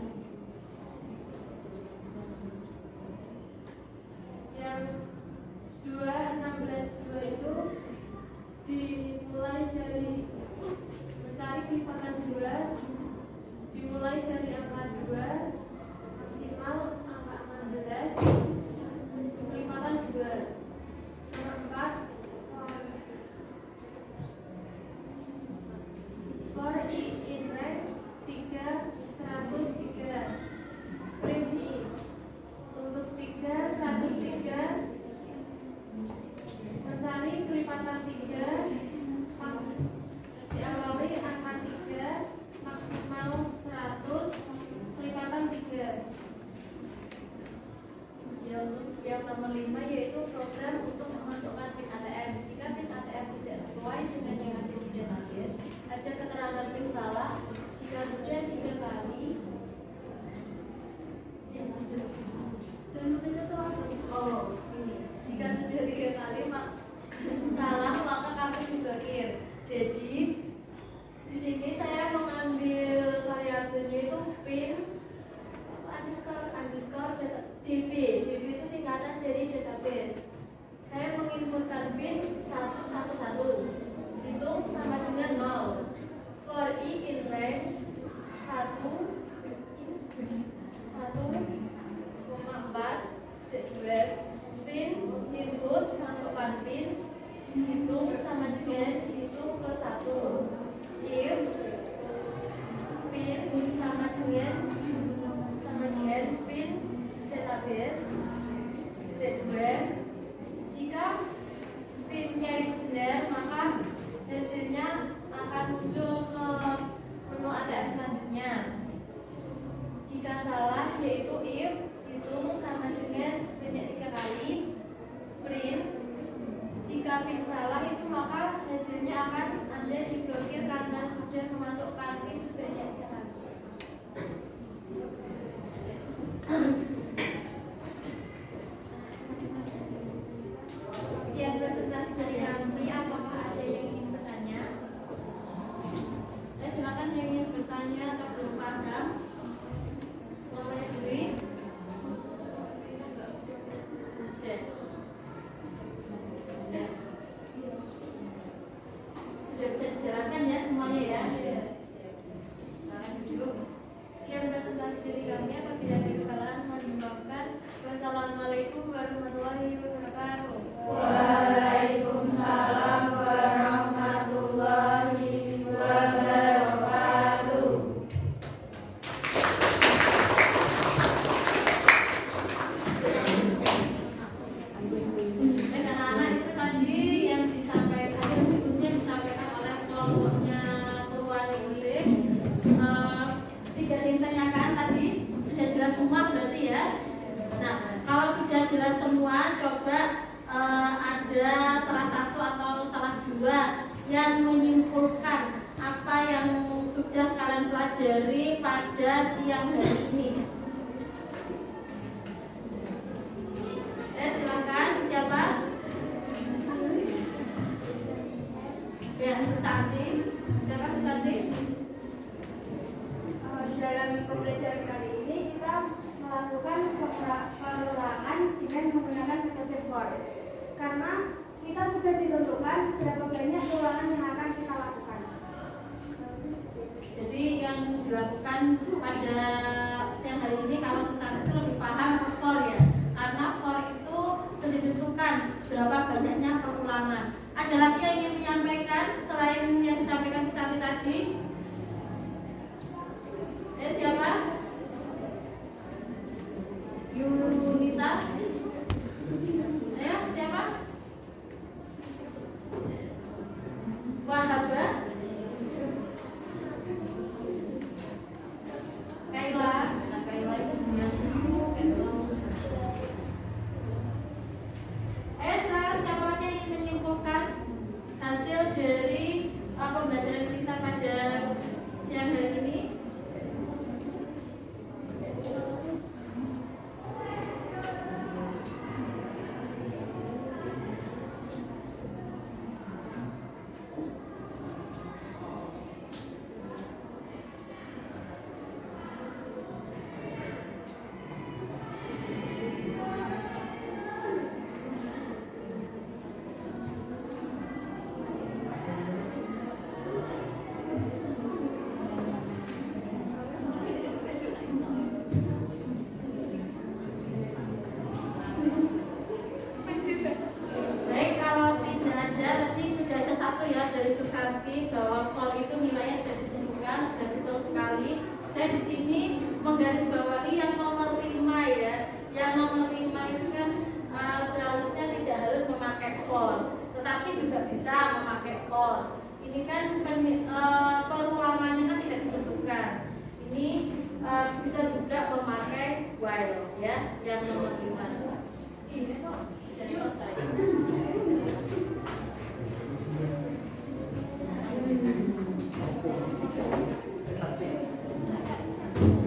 yang 2, 16, 2 itu dimulai dari mencari kelipatan 2, dimulai dari angka 2 maksimal angka 16 kelipatan 2. Nomor 4 for i in rank 3, 103 print i. Untuk 3, 103 mencari kelipatan 3 diawali angka 3 maksimal 100 kelipatan 3. bertanya atau belum paham? Namanya Dwi? Sudah. Sudah bisa dijelaskan ya semuanya ya? Silakan duduk. Sekian presentasi dari kami. Apabila ada kesalahan mohon dimaafkan. Wassalamualaikum warahmatullahi wabarakatuh. Waalaikumsalam warahmatullahi wabarakatuh. Baik anak-anak, itu tadi yang disampaikan, diskusinya disampaikan oleh kelompoknya Purwaningsih. Tidak ada yang ditanyakan tadi, sudah jelas semua berarti ya. Nah, kalau sudah jelas semua, coba ada salah satu atau salah dua yang menyimpulkan apa yang sudah kalian pelajari pada siang hari ini. Silakan, siapa? Ya, Susanti. Siapa Susanti? Dalam pembelajaran kali ini kita melakukan pengulangan dengan menggunakan metode FOR. Karena kita sudah ditentukan berapa banyak ulangan yang akan kita lakukan. Jadi yang dilakukan pada siang hari ini, kalau Susanti itu lebih paham ke FOR ya, karena FOR itu sudah ditentukan berapa banyaknya perulangan. Ada lagi yang ingin menyampaikan selain yang disampaikan Susanti tadi? Siapa? Yunita? Ayo, siapa? Wahaba? Kaila? Nah, Kaila itu maju gitu. Silakan, siapa lagi yang ingin menyimpulkan hasil dari pembelajaran kita pada siang hari ini? Bahwa FOR itu nilainya tidak ditentukan, sudah betul sekali. Saya di sini menggarisbawahi yang nomor 5 ya. Yang nomor 5 itu kan seharusnya tidak harus memakai FOR, tetapi juga bisa memakai FOR. Ini kan perulangannya kan tidak ditentukan. Ini bisa juga memakai while ya. Yang nomor 5. Ini kok sudah selesai.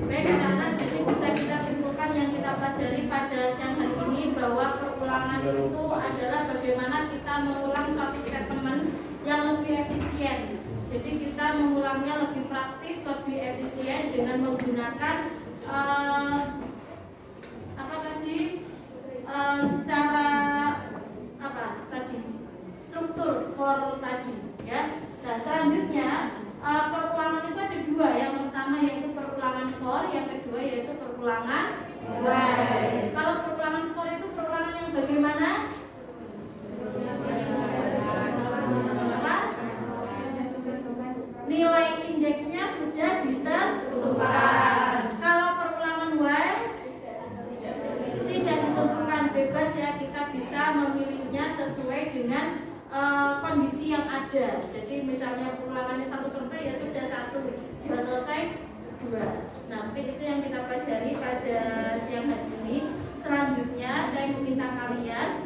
Baik anak-anak, jadi bisa kita simpulkan yang kita pelajari pada siang hari ini bahwa perulangan itu adalah bagaimana kita mengulang suatu statement yang lebih efisien. Jadi kita mengulangnya lebih praktis, lebih efisien dengan menggunakan cara struktur for tadi ya. Nah, selanjutnya perulangan itu ada dua. Yang pertama yaitu perulangan for, yang kedua yaitu perulangan while. Kalau perulangan for itu perulangan yang bagaimana? Nilai indeksnya sudah ditentukan. Kalau perulangan while tidak ditentukan, bebas ya, kita bisa memilihnya sesuai dengan kondisi yang ada. Jadi misalnya ulangannya 1 selesai ya sudah 1, 2 selesai 2. Nah, mungkin itu yang kita pelajari pada siang hari ini. Selanjutnya saya meminta kalian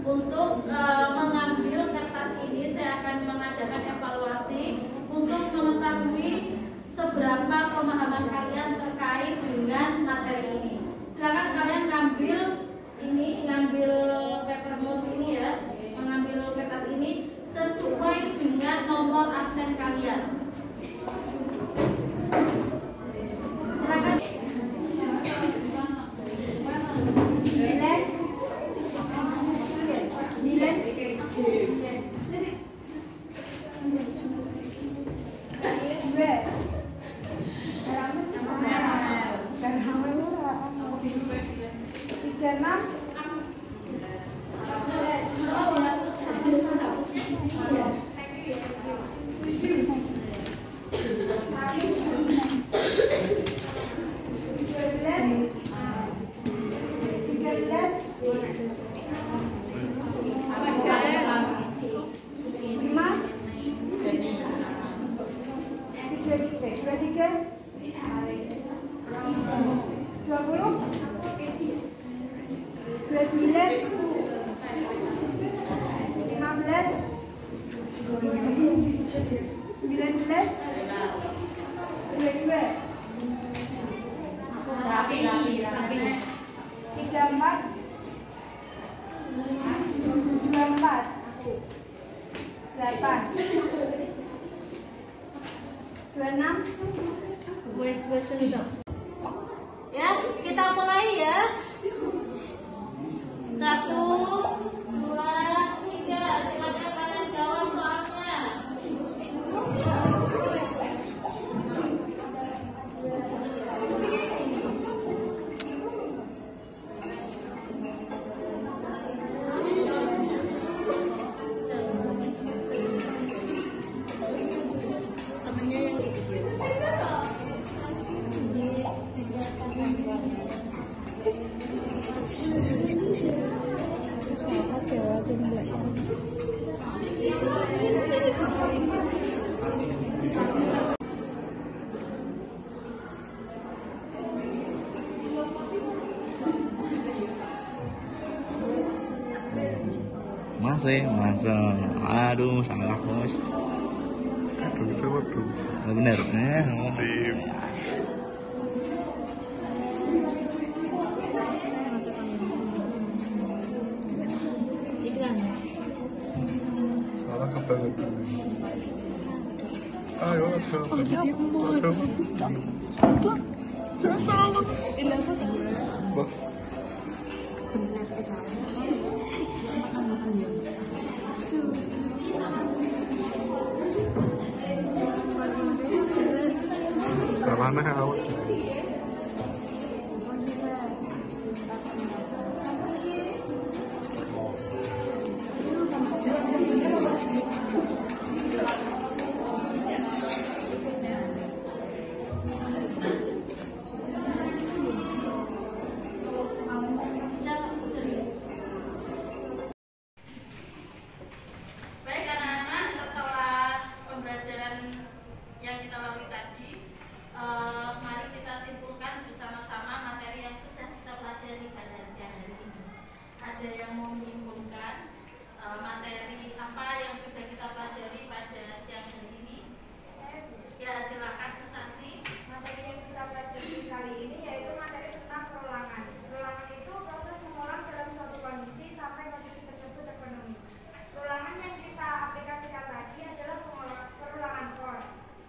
untuk mengambil kertas ini. Saya akan mengadakan evaluasi untuk mengetahui seberapa pemahaman kalian terkait dengan materi ini. Silakan kalian ngambil papermount ini ya, mengambil kertas ini sesuai dengan nomor absen kalian. Ya, kita mulai ya. 1, 2, 3. Silakan kalian jawab soalnya. Masa aduh salah bos. Aduh, coba tuh. Bener Sip. Salah kebangetan. Ayo, coba. Jangan salah. Bah. Salahnya awak. Baik anak-anak, setelah pembelajaran yang kita lalui tadi, mari kita simpulkan bersama-sama materi yang sudah kita pelajari pada siang hari ini. Ada yang mau menyimpulkan materi apa yang sudah kita pelajari pada siang hari ini? Ya, silakan Susanti. Materi yang kita pelajari kali ini yaitu materi tentang perulangan. Perulangan itu proses mengulang dalam suatu kondisi sampai kondisi tersebut terpenuhi. Perulangan yang kita aplikasikan tadi adalah perulangan for,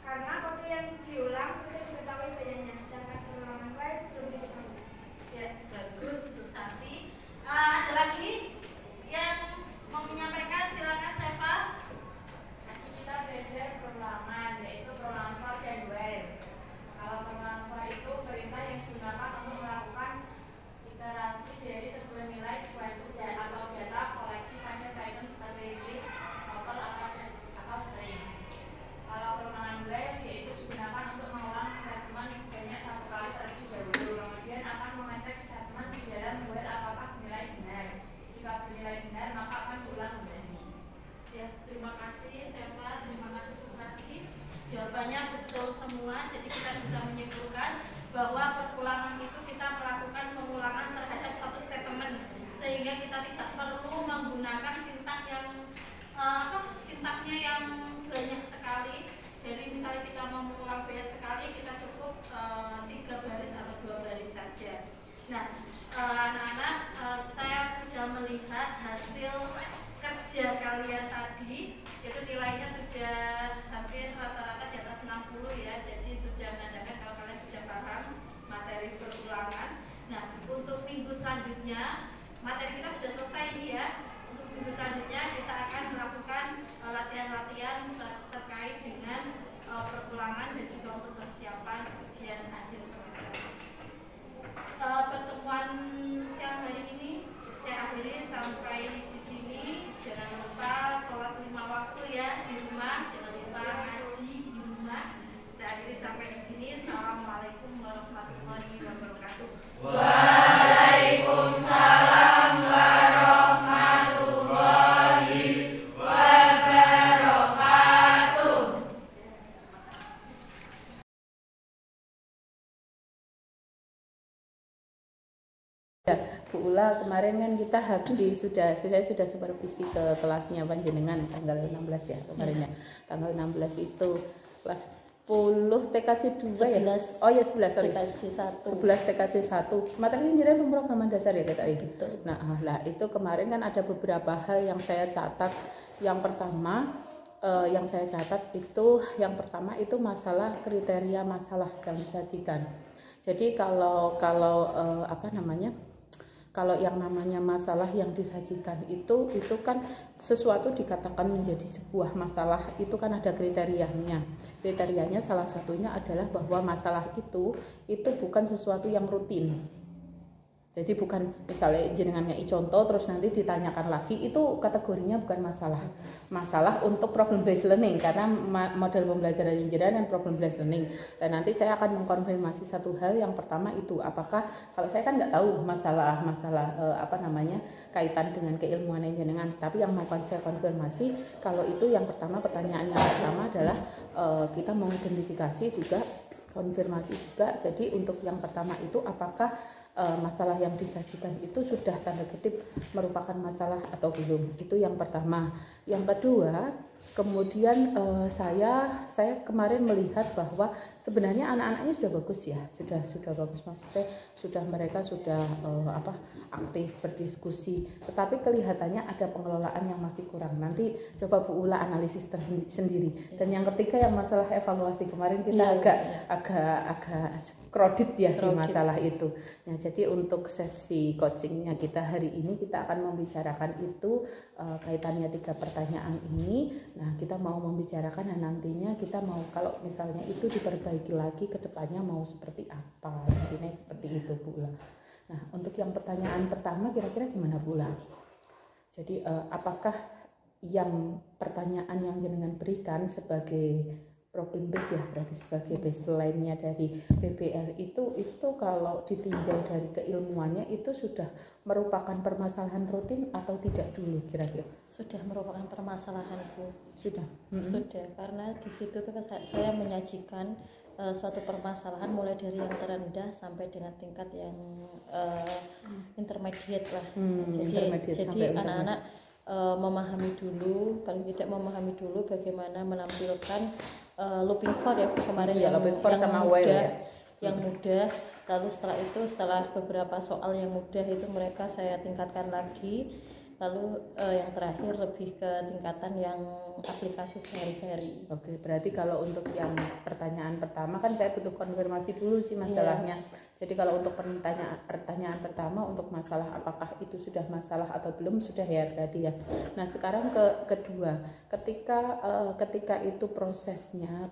karena kode yang diulang sudah diketahui banyak, sedangkan perulangan lain belum diketahui. Ya, bagus Susanti. Ada lagi yang mau menyampaikan? Silakan Seva. Nanti kita belajar perulangan, yaitu perulangan for dan while. Kalau perulangan for itu perintah yang digunakan untuk melakukan iterasi dari sebuah nilai sequence atau data koleksi pada Python sebagai list, tuple atau string. Kalau perulangan while yaitu digunakan untuk mengulang statement sebanyak satu kali terlebih dahulu, kemudian akan mengecek statement di dalam while apakah bernilai benar. Jika bernilai benar maka akan diulang kembali. Ya, terima kasih Seva, terima kasih Susanti. Jawabannya betul semua, jadi kita bisa menyimpulkan bahwa perulangan itu kita melakukan pengulangan terhadap suatu statement, sehingga kita tidak perlu menggunakan sintaknya yang banyak sekali. Jadi misalnya kita mau mengulang banyak sekali, kita cukup 3 baris atau 2 baris saja. Nah, anak-anak, saya sudah melihat hasil kerja kalian tadi, itu nilainya sudah hampir rata-rata di atas 60 ya, jadi sudah menandakan kalau kalian sudah paham materi perulangan. Nah, untuk minggu selanjutnya materi kita sudah selesai nih ya. Untuk minggu selanjutnya kita akan melakukan latihan-latihan terkait dengan Bu Ula, kemarin kan kita habis sudah supervisi ke kelasnya panjenengan tanggal 16 ya kemarinnya. Tanggal 16 itu kelas 10 TKJ 2 ya? Oh ya 11, sorry. TKJ 1. 11 TKJ 1. Materi jadi pemrograman dasar ya kata Betul. Nah, lah itu kemarin kan ada beberapa hal yang saya catat. Yang pertama yang saya catat itu masalah kriteria masalah yang disajikan. Jadi kalau yang namanya masalah yang disajikan itu kan sesuatu dikatakan menjadi sebuah masalah itu kan ada kriterianya. Kriterianya salah satunya adalah bahwa masalah itu bukan sesuatu yang rutin. Jadi bukan misalnya jenengan ngei contoh terus nanti ditanyakan lagi, itu kategorinya bukan masalah. Masalah untuk problem based learning karena model pembelajaran jenengan dan problem based learning. Dan nanti saya akan mengkonfirmasi satu hal, yang pertama itu apakah, kalau saya kan nggak tahu masalah kaitan dengan keilmuan jenengan, tapi yang mau saya konfirmasi kalau itu yang pertama, pertanyaan yang pertama adalah kita mau identifikasi juga, konfirmasi juga. Jadi untuk yang pertama itu apakah masalah yang disajikan itu sudah tanda kutip merupakan masalah atau belum, itu yang pertama. Yang kedua, kemudian saya kemarin melihat bahwa sebenarnya anak-anaknya sudah bagus ya, sudah bagus, maksudnya mereka sudah aktif berdiskusi, tetapi kelihatannya ada pengelolaan yang masih kurang. Nanti coba Bu Ula analisis sendiri. Dan yang ketiga yang masalah evaluasi, kemarin kita agak kredit ya di masalah itu. Nah, jadi untuk sesi coachingnya kita hari ini kita akan membicarakan itu kaitannya 3 pertanyaan ini. Nah, kita mau membicarakan dan nantinya kita mau kalau misalnya itu diperbaiki lagi ke depannya mau seperti apa. Intinya seperti itu Bu Ula. Nah, untuk yang pertanyaan pertama kira-kira gimana Bu Ula? Jadi apakah yang pertanyaan yang jenengan berikan sebagai problem base ya, berarti sebagai baseline-nya dari PBL itu kalau ditinjau dari keilmuannya itu sudah merupakan permasalahan rutin atau tidak dulu kira-kira? Sudah merupakan permasalahan Bu. Sudah. Sudah, karena di situ tuh saya menyajikan suatu permasalahan mulai dari yang terendah sampai dengan tingkat yang intermediate lah. Jadi anak-anak memahami dulu, paling tidak memahami dulu bagaimana menampilkan looping for ya kemarin yang mudah. Lalu setelah beberapa soal yang mudah itu mereka saya tingkatkan lagi. Lalu yang terakhir lebih ke tingkatan yang aplikasi sehari-hari. Oke, berarti kalau untuk yang pertanyaan pertama kan saya butuh konfirmasi dulu sih masalahnya. Jadi kalau untuk pertanyaan pertama untuk masalah apakah itu sudah masalah atau belum, sudah ya berarti ya. Nah, sekarang kedua, ketika itu prosesnya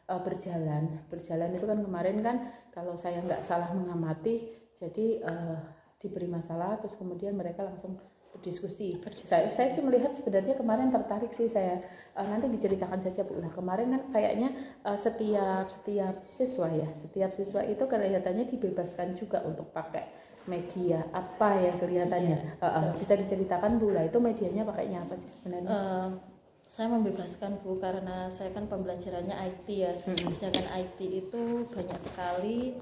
berjalan itu kan kemarin kan kalau saya nggak salah mengamati, jadi diberi masalah terus kemudian mereka langsung berdiskusi. Saya sih melihat sebenarnya kemarin tertarik sih saya, nanti diceritakan saja Bu. Nah, kemarin kan kayaknya setiap siswa itu kelihatannya dibebaskan juga untuk pakai media apa ya kelihatannya. Bisa diceritakan Bu lah, itu medianya pakainya apa sih sebenarnya? Saya membebaskan Bu karena saya kan pembelajarannya IT ya. Sedangkan IT itu banyak sekali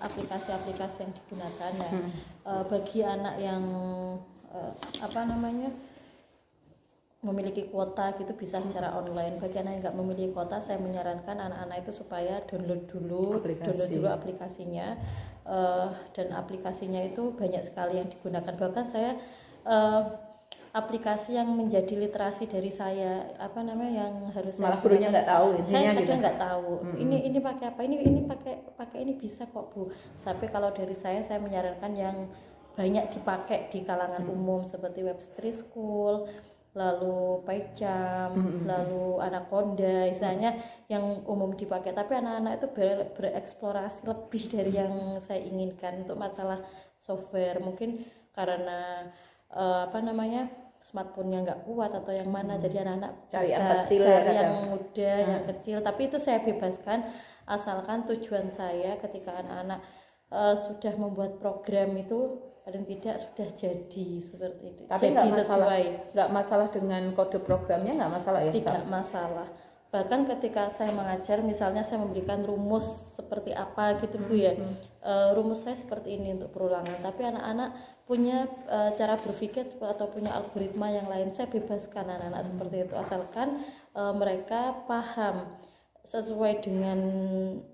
aplikasi-aplikasi yang digunakan. Nah, bagi anak yang memiliki kuota gitu bisa secara online. Bagi anak yang nggak memiliki kuota, saya menyarankan anak-anak itu supaya download dulu aplikasinya. Dan aplikasinya itu banyak sekali yang digunakan. Bahkan saya aplikasi yang menjadi literasi dari saya yang harus malah gurunya nggak tahu, saya kadang nggak tahu ini pakai apa, ini pakai ini bisa kok Bu. Tapi kalau dari saya menyarankan yang banyak dipakai di kalangan umum seperti Web3 School, lalu PyCharm, lalu Anaconda, misalnya yang umum dipakai. Tapi anak-anak itu bereksplorasi lebih dari yang saya inginkan untuk masalah software. Mungkin karena smartphone-nya nggak kuat atau yang mana, jadi anak-anak cari yang muda, yang kecil. Tapi itu saya bebaskan asalkan tujuan saya ketika anak-anak sudah membuat program itu paling tidak sudah jadi seperti itu. Tapi nggak masalah dengan kode programnya, nggak masalah ya? Tidak masalah. Bahkan ketika saya mengajar, misalnya saya memberikan rumus seperti apa gitu Bu ya, rumus saya seperti ini untuk perulangan, tapi anak-anak punya cara berpikir atau punya algoritma yang lain, saya bebaskan anak-anak seperti itu, asalkan mereka paham sesuai dengan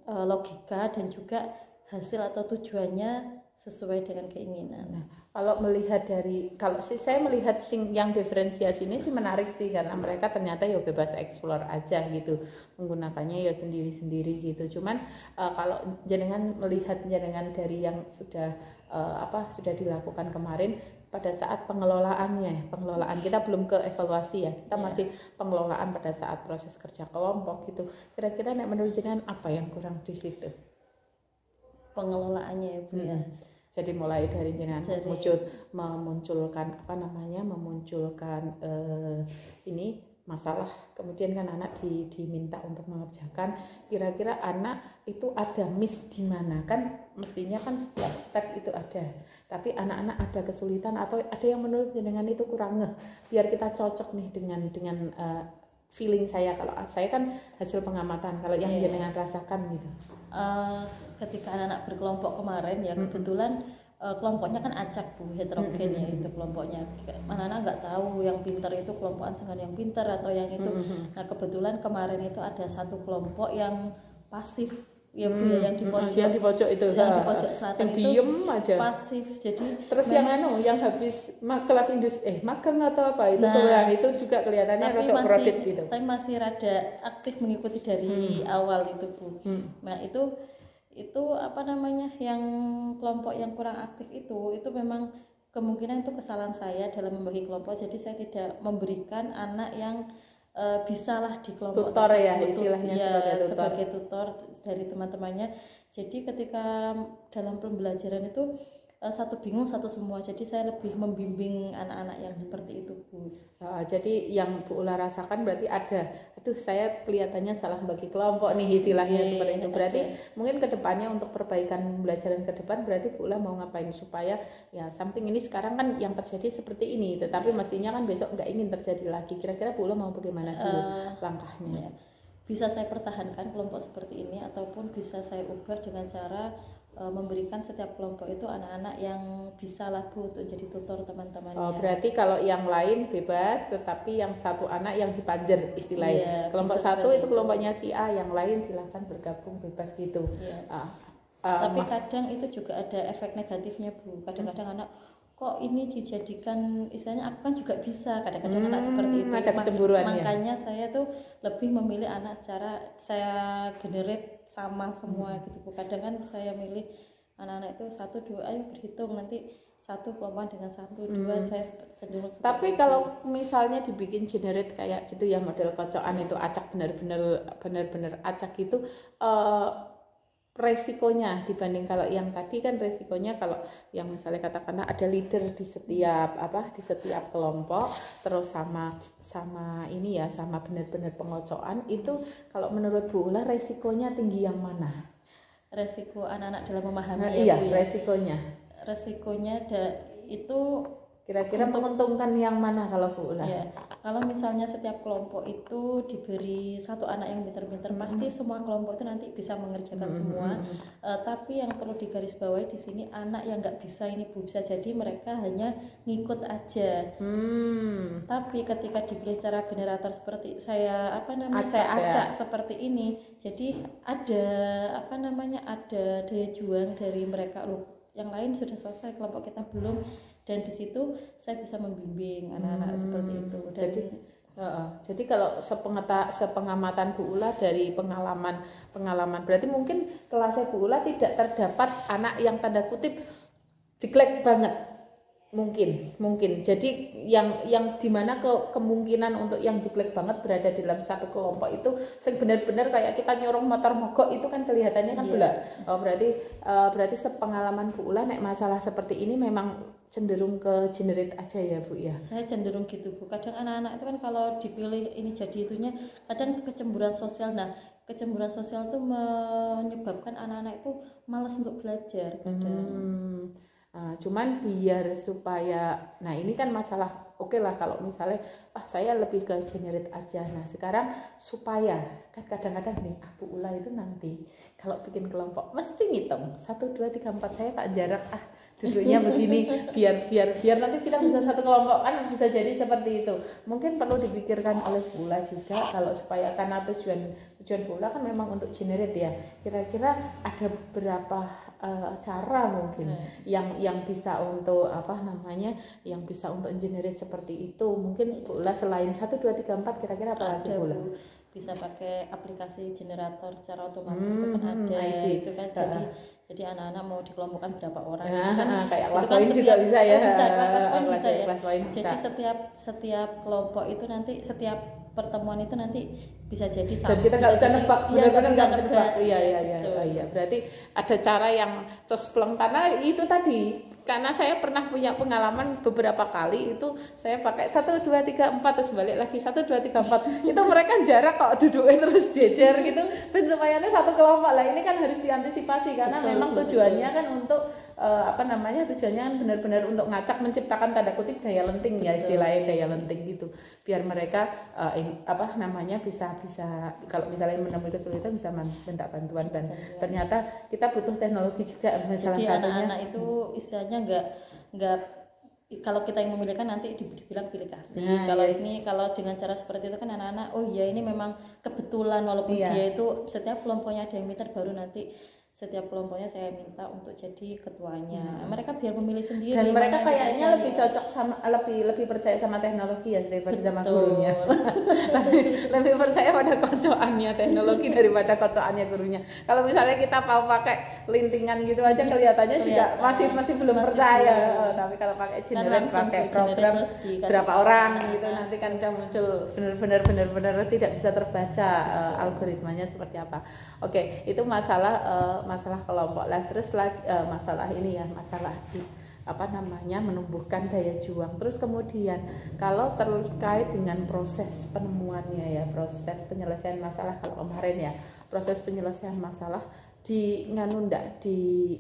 logika dan juga hasil atau tujuannya sesuai dengan keinginan. Nah, kalau melihat kalau saya melihat yang diferensiasi ini sih menarik sih, karena mereka ternyata ya bebas explore aja gitu, menggunakannya ya sendiri-sendiri gitu. Cuman kalau jenengan melihat jenengan dari yang sudah sudah dilakukan kemarin, pada saat pengelolaan kita belum ke evaluasi ya, kita masih pengelolaan pada saat proses kerja kelompok gitu. Kira-kira menurut jenengan apa yang kurang di situ? Pengelolaannya ya Bu ya. Jadi mulai dari jenengan memunculkan ini masalah, kemudian kan anak diminta untuk mengerjakan, kira-kira anak itu ada miss di mana, kan mestinya kan setiap step itu ada, tapi anak-anak ada kesulitan atau ada yang menurut jenengan itu kurang biar kita cocok nih dengan feeling saya. Kalau saya kan hasil pengamatan, kalau yang jenengan rasakan gitu. Ketika anak-anak berkelompok kemarin ya, kebetulan kelompoknya kan acak Bu, heterogen ya itu kelompoknya. Anak-anak nggak tahu yang pinter itu kelompokan dengan yang pinter atau yang itu. Nah kebetulan kemarin itu ada satu kelompok yang pasif ya Bu ya, yang di pojok itu, yang di pojok selatan yang itu diem aja, pasif. Jadi terus yang habis kelas industri magang atau apa itu, itu juga kelihatannya rada kredit gitu, tapi masih rada aktif mengikuti dari awal itu Bu. Nah itu yang kelompok yang kurang aktif itu memang kemungkinan itu kesalahan saya dalam membagi kelompok. Jadi saya tidak memberikan anak yang bisalah di kelompok tutor tersebut, ya istilahnya, sebagai tutor dari teman-temannya. Jadi ketika dalam pembelajaran itu satu bingung satu semua, jadi saya lebih membimbing anak-anak yang seperti itu Bu. Jadi yang Bu Ula rasakan berarti saya kelihatannya salah bagi kelompok nih istilahnya, seperti itu. Berarti mungkin kedepannya untuk perbaikan pembelajaran ke depan, berarti Bu Ula mau ngapain supaya ya something ini sekarang kan yang terjadi seperti ini, tetapi mestinya kan besok nggak ingin terjadi lagi. Kira-kira Bu Ula mau bagaimana dulu langkahnya? Bisa saya pertahankan kelompok seperti ini, ataupun bisa saya ubah dengan cara memberikan setiap kelompok itu anak-anak yang bisa lah Bu untuk jadi tutor teman-temannya. Berarti kalau yang lain bebas, tetapi yang satu anak yang dipanjer istilahnya. Kelompok satu itu kelompoknya si A, yang lain silahkan bergabung bebas gitu. Tapi kadang itu juga ada efek negatifnya Bu. Kadang-kadang anak kok ini dijadikan, istilahnya aku kan juga bisa, kadang-kadang anak seperti itu. Makanya saya tuh lebih memilih anak secara saya generate sama semua gitu Bu. Kadang kan saya milih anak-anak itu 1, 2 ayo berhitung, nanti satu kelompok dengan 1, 2 saya cenderung. Tapi kalau misalnya dibikin generate kayak gitu ya, model kocokan itu acak, benar-benar acak itu, resikonya dibanding kalau yang tadi kan resikonya kalau yang misalnya katakanlah ada leader di setiap kelompok, terus sama benar-benar pengocokan itu, kalau menurut Bu Ula resikonya tinggi yang mana? Resiko anak-anak dalam memahami resikonya itu kira-kira menguntungkan yang mana kalau Bu Ula? Ya, kalau misalnya setiap kelompok itu diberi satu anak yang pintar-pintar, pasti semua kelompok itu nanti bisa mengerjakan semua. Tapi yang perlu digarisbawahi di sini anak yang nggak bisa ini Bu, bisa jadi mereka hanya ngikut aja. Tapi ketika diberi secara generator seperti saya acak seperti ini, jadi ada ada daya juang dari mereka, loh yang lain sudah selesai, kelompok kita belum. Dan di situ saya bisa membimbing anak-anak seperti itu. Jadi kalau sepengamatan Bu Ula dari pengalaman berarti mungkin kelasnya Bu Ula tidak terdapat anak yang tanda kutip jelek banget, mungkin. Jadi yang dimana kemungkinan untuk yang jelek banget berada dalam satu kelompok itu benar-benar kayak kita nyorong motor mogok itu kan kelihatannya kan berarti sepengalaman Bu Ula nek masalah seperti ini memang cenderung ke generate aja ya Bu ya. Saya cenderung gitu Bu. Kadang anak-anak itu kan kalau dipilih ini jadi itunya, kadang kecemburuan sosial. Nah kecemburuan sosial itu menyebabkan anak-anak itu malas untuk belajar kadang. Cuman biar supaya, nah ini kan masalah oke lah kalau misalnya saya lebih ke generate aja. Nah sekarang supaya kan kadang-kadang nih Bu Ula itu nanti kalau bikin kelompok mesti ngitung 1, 2, 3, 4 saya tak jarak duduknya begini biar nanti kita bisa satu kelompok kan, bisa jadi seperti itu. Mungkin perlu dipikirkan oleh Bu Ula juga kalau supaya, karena tujuan Bu Ula kan memang untuk generate ya. Kira-kira ada beberapa cara mungkin yang bisa untuk yang bisa untuk generate seperti itu. Mungkin Bu Ula selain 1, 2, 3, 4 kira-kira apa lagi Bu Ula? Bisa pakai aplikasi generator secara otomatis itu kan ada itu kan, jadi anak-anak mau dikelompokkan berapa orang kan kayak kelas itu kan lain juga bisa ya, kelas lain bisa. Jadi setiap kelompok itu nanti setiap pertemuan itu nanti bisa jadi sama. Dan kita nggak bisa nebak, benar-benar nggak bisa nebak. Iya. Berarti ada cara yang cospleng, karena itu tadi. Karena saya pernah punya pengalaman beberapa kali itu saya pakai 1, 2, 3, 4 terus balik lagi 1, 2, 3, 4 itu mereka jarak kok duduknya terus jejer gitu dan supaya satu kelompok lah. Ini kan harus diantisipasi karena memang tujuannya kan untuk tujuannya kan benar-benar untuk ngacak, menciptakan tanda kutip daya lenting ya, istilahnya daya lenting gitu, biar mereka bisa kalau misalnya menemui kesulitan bisa minta bantuan. Dan ternyata kita butuh teknologi juga, salah jadi satunya anak-anak itu istilahnya nggak kalau kita yang memilihkan nanti dibilang pilih kasih. Kalau dengan cara seperti itu kan anak-anak ini memang kebetulan, walaupun dia itu setiap kelompoknya ada yang minta, baru nanti setiap kelompoknya saya minta untuk jadi ketuanya. Mereka biar memilih sendiri. Dan mereka kayaknya lebih cocok sama, lebih percaya sama teknologi ya daripada sama gurunya. lebih percaya pada kocokannya teknologi daripada kocokannya gurunya. Kalau misalnya kita mau pakai lintingan gitu aja kelihatannya juga masih belum percaya. Tapi kalau pakai generate, pakai program berapa orang gitu, nanti kan udah muncul benar-benar tidak bisa terbaca algoritmanya seperti apa. Oke, itu masalah kelompok lah. Terus lagi masalah ini ya, masalah menumbuhkan daya juang. Terus kemudian kalau terkait dengan proses penemuannya ya, proses penyelesaian masalah, kalau kemarin ya proses penyelesaian masalah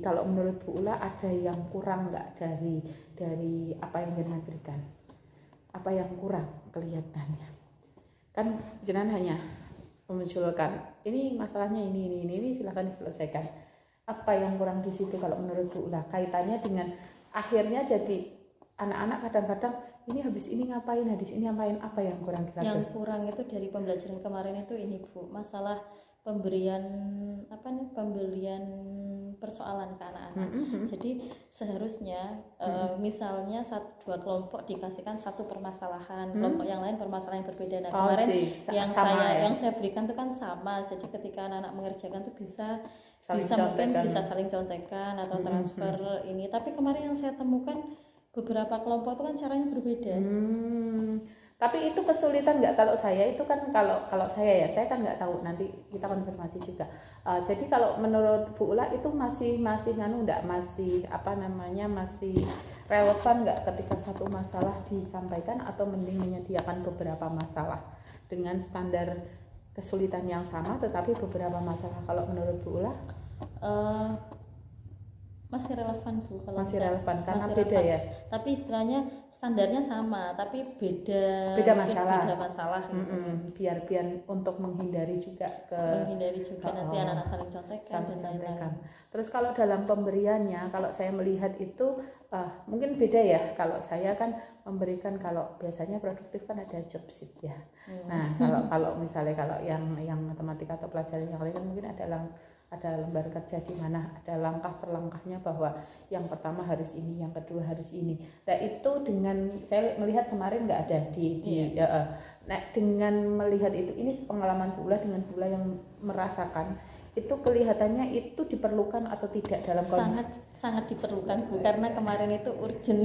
kalau menurut Bu Ula ada yang kurang nggak dari apa yang jenengan berikan? Apa yang kurang kelihatannya? Kan jenengan hanya memunculkan ini masalahnya ini silakan diselesaikan. Apa yang kurang di situ kalau menurut Bu Ula? Kaitannya dengan akhirnya jadi anak-anak kadang-kadang ini habis ini ngapain, apa yang kurang kira-kira? Yang kurang itu dari pembelajaran kemarin itu ini Bu, masalah pemberian persoalan ke anak-anak. Jadi seharusnya misalnya 1-2 kelompok dikasihkan satu permasalahan, kelompok yang lain permasalahan yang berbeda. Nah, kemarin yang saya berikan itu kan sama. Jadi ketika anak-anak mengerjakan itu bisa saling contekan atau transfer ini. Tapi kemarin yang saya temukan beberapa kelompok itu kan caranya berbeda. Tapi itu kesulitan nggak? Kalau saya itu kan kalau saya kan nggak tahu, nanti kita konfirmasi juga. Jadi kalau menurut Bu Ula itu masih masih relevan nggak ketika satu masalah disampaikan, atau mending menyediakan beberapa masalah dengan standar kesulitan yang sama tetapi beberapa masalah? Kalau menurut Bu Ula masih relevan Bu. Kalau masih relevan karena beda ya. Tapi istilahnya standarnya sama tapi beda masalah gitu. Biar untuk menghindari juga nanti anak-anak saling contekan. Terus kalau dalam pemberiannya, kalau saya melihat itu mungkin beda ya. Kalau saya kan memberikan, kalau biasanya produktif kan ada job sheet ya. Nah kalau misalnya kalau yang matematika atau pelajaran yang lain kan mungkin ada lembar kerja di mana ada langkah per langkahnya, bahwa yang pertama harus ini, yang kedua harus ini. Nah itu dengan saya melihat kemarin nggak ada nah dengan melihat itu, ini pengalaman Bu Ula dengan Bu Ula yang merasakan itu, kelihatannya itu diperlukan atau tidak dalam kondisi? Sangat diperlukan Bu, karena kemarin itu urgent.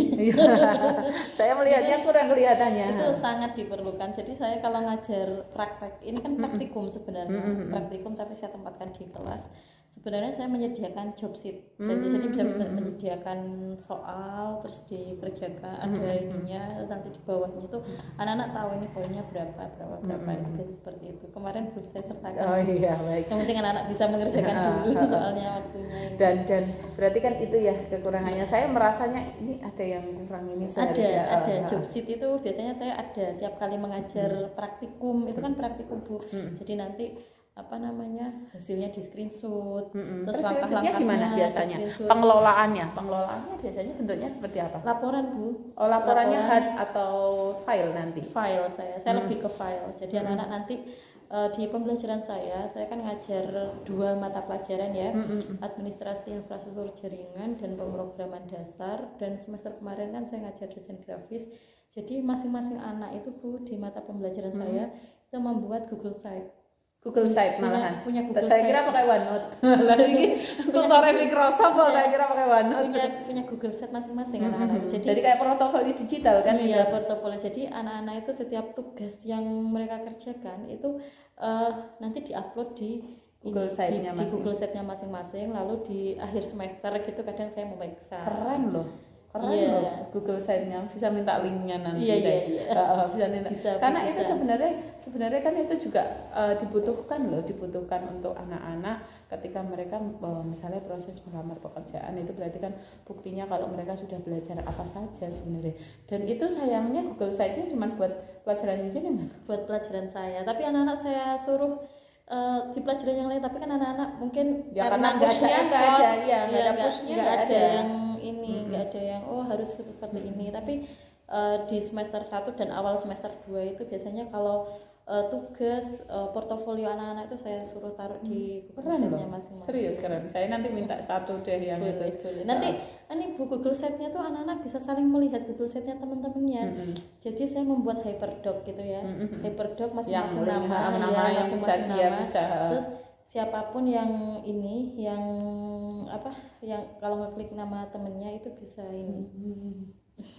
Saya melihatnya kurang kelihatannya. Itu sangat diperlukan. Jadi saya kalau ngajar praktek, ini kan praktikum sebenarnya, praktikum tapi saya tempatkan di kelas. Sebenarnya saya menyediakan job sheet, jadi bisa menyediakan soal, terus dikerjakan ada ininya, nanti di bawahnya itu anak-anak tahu ini poinnya berapa itu biasa seperti itu. Kemarin belum saya sertakan. Oh iya, baik. Yang penting anak-anak bisa mengerjakan dulu soalnya waktunya. Dan berarti kan itu ya kekurangannya. Saya merasanya ini ada yang kurang ini. Ada job sheet itu biasanya saya ada tiap kali mengajar praktikum, itu kan praktikum Bu. Jadi nanti hasilnya di screenshot, terus langkah-langkahnya gimana biasanya? Pengelolaannya biasanya bentuknya seperti apa? Laporan Bu. Oh, laporannya hard atau file nanti? File saya lebih ke file. Jadi anak-anak nanti di pembelajaran saya kan ngajar 2 mata pelajaran ya, administrasi infrastruktur jaringan dan pemrograman dasar, dan semester kemarin kan saya ngajar desain grafis. Jadi masing-masing anak itu Bu di mata pembelajaran saya itu membuat Google Site malahan. Punya Google Saya Site. kira pakai OneNote. Lagi tutorial Microsoft saya kira pakai OneNote. Punya Google Site masing-masing anak-anak. Jadi kayak portofolio digital kan? Iya, portofolio. Jadi anak-anak itu setiap tugas yang mereka kerjakan itu nanti diupload di Google Site-nya masing-masing. Lalu di akhir semester gitu kadang saya memeriksa. Keren loh. Google Site-nya bisa minta linknya nanti. Iya. Bisa minta. Karena itu sebenarnya kan itu juga dibutuhkan untuk anak-anak ketika mereka misalnya proses melamar pekerjaan, itu berarti kan buktinya kalau mereka sudah belajar apa saja sebenarnya. Dan itu sayangnya Google Site-nya cuma buat pelajaran engineering, buat pelajaran saya. Tapi anak-anak saya suruh di pelajaran yang lain, tapi kan anak-anak mungkin ya, karena nggak ada nggak ada yang harus seperti ini. Tapi di semester 1 dan awal semester 2 itu biasanya kalau tugas portofolio anak-anak itu saya suruh taruh di Google Site-nya masing-masing. Serius keren. Saya nanti minta satu deh yang boleh. Nanti ini Google Site-nya tuh anak-anak bisa saling melihat Google Site-nya teman-temannya. Jadi saya membuat hyperdoc gitu ya. Hyperdoc masing-masing nama yang bisa dia bisa. Terus siapapun yang kalau ngeklik nama temennya itu bisa ini.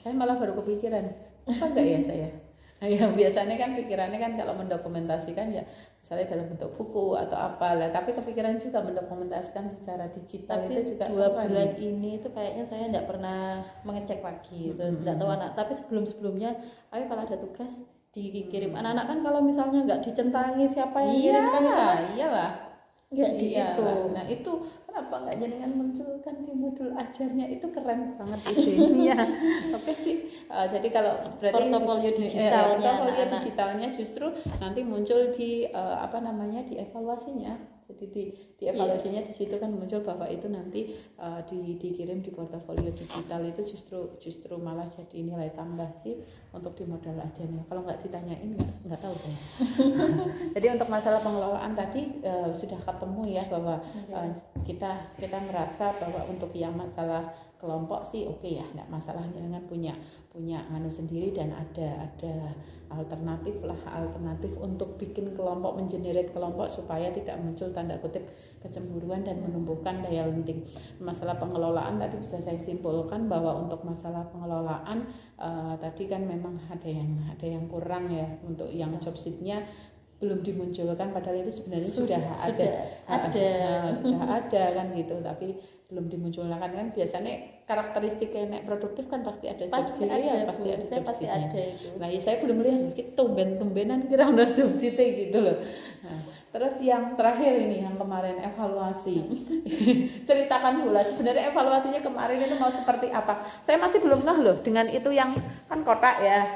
Saya malah baru kepikiran, apa enggak ya saya? Ya biasanya kan pikirannya kan kalau mendokumentasikan ya misalnya dalam bentuk buku atau apa lah, tapi kepikiran juga mendokumentasikan secara digital. Tapi itu juga 2 bulan ini itu kayaknya saya tidak pernah mengecek lagi, tidak tahu anak. Tapi sebelumnya ayo kalau ada tugas dikirim. Anak-anak kan kalau misalnya nggak dicentangi siapa yang kirimkan itu kan iyalah. Itu. Nah itu kenapa nggak jaringan munculkan di modul ajarnya, itu keren banget idenya. Oke sih. Jadi kalau berarti portofolio digitalnya justru nanti muncul di di evaluasinya. Jadi di evaluasinya di situ kan muncul bahwa itu nanti dikirim di portofolio digital, itu justru malah jadi nilai tambah sih untuk di modal ajarnya. Kalau nggak ditanyain nggak tahu saya. Jadi untuk masalah pengelolaan tadi sudah ketemu ya bahwa kita merasa bahwa untuk yang masalah kelompok sih oke ya, nggak masalah, jangan punya nganu sendiri, dan ada alternatif untuk bikin kelompok, mengenerate kelompok supaya tidak muncul tanda kutip kecemburuan dan menumbuhkan daya lenting. Masalah pengelolaan tadi bisa saya simpulkan bahwa untuk masalah pengelolaan tadi kan memang ada yang kurang ya, untuk yang job sheet-nya belum dimunculkan, padahal itu sebenarnya sudah ada kan gitu, tapi belum dimunculkan. Kan biasanya karakteristik nek produktif kan pasti ada job sheet-nya, pasti ada itu. Nah, ya saya belum lihat gitu tumben-tumbenan kira ada job sheet-nya gitu loh. Nah, terus yang terakhir ini yang kemarin evaluasi. Ceritakan dulu sebenarnya evaluasinya kemarin itu mau seperti apa. Saya masih belum ngeh loh dengan itu yang kan kotak ya.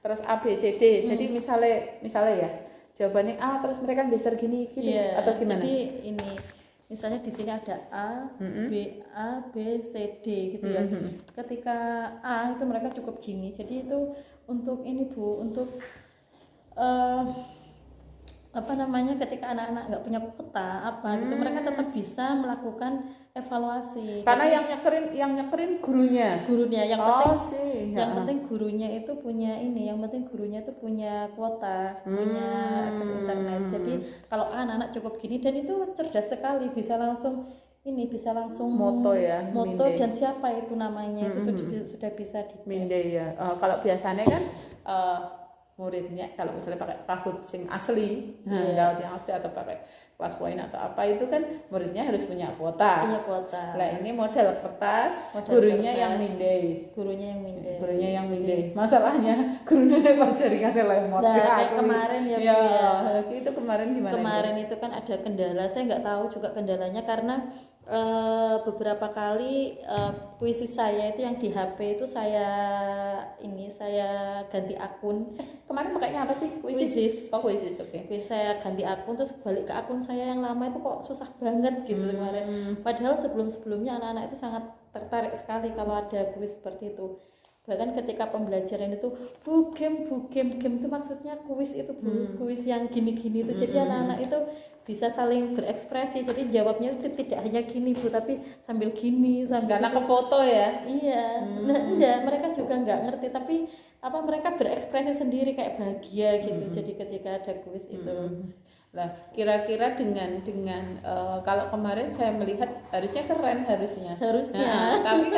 Terus A B C D. Jadi misalnya ya jawabannya A, terus mereka geser gini atau gimana? Jadi ini misalnya di sini ada A, B, C, D gitu ya. Ketika A itu mereka cukup gini. Jadi itu untuk ini Bu, untuk ketika anak-anak nggak punya kuota gitu, mereka tetap bisa melakukan evaluasi. Karena yang nyekerin gurunya yang penting gurunya itu punya yang penting gurunya itu punya kuota, punya akses internet. Jadi kalau anak-anak cukup gini, dan itu cerdas sekali, bisa langsung moto dan siapa itu namanya itu sudah bisa dicek. Kalau biasanya kan muridnya kalau misalnya pakai Kahoot sing asli, Kahoot yang asli atau pakai kelas poin atau apa itu kan muridnya harus punya kuota. Nah ini model kertas, gurunya yang mindai. Gurunya yang mindai. Masalahnya gurunya pas jaringannya lemot. Nah, kayak kemarin ya, itu kemarin gimana? Kemarin itu kan ada kendala, saya nggak tahu juga kendalanya karena beberapa kali puisi saya itu yang di HP itu saya ganti akun. Kemarin pakainya apa sih? Quizzes. Oh, Quizzes, oke. Saya ganti akun terus balik ke akun saya yang lama itu kok susah banget gitu kemarin. Padahal sebelumnya anak-anak itu sangat tertarik sekali kalau ada kuis seperti itu. Bahkan ketika pembelajaran itu game itu maksudnya kuis itu kuis yang gini-gini itu. Jadi anak-anak itu bisa saling berekspresi, jadi jawabnya itu tidak hanya gini Bu, tapi sambil gini, karena ke foto ya. Iya. Nah, mereka juga nggak ngerti, tapi mereka berekspresi sendiri kayak bahagia gitu. Jadi ketika ada kuis itu. Nah, kira-kira dengan kalau kemarin saya melihat harusnya keren harusnya. Nah, tapi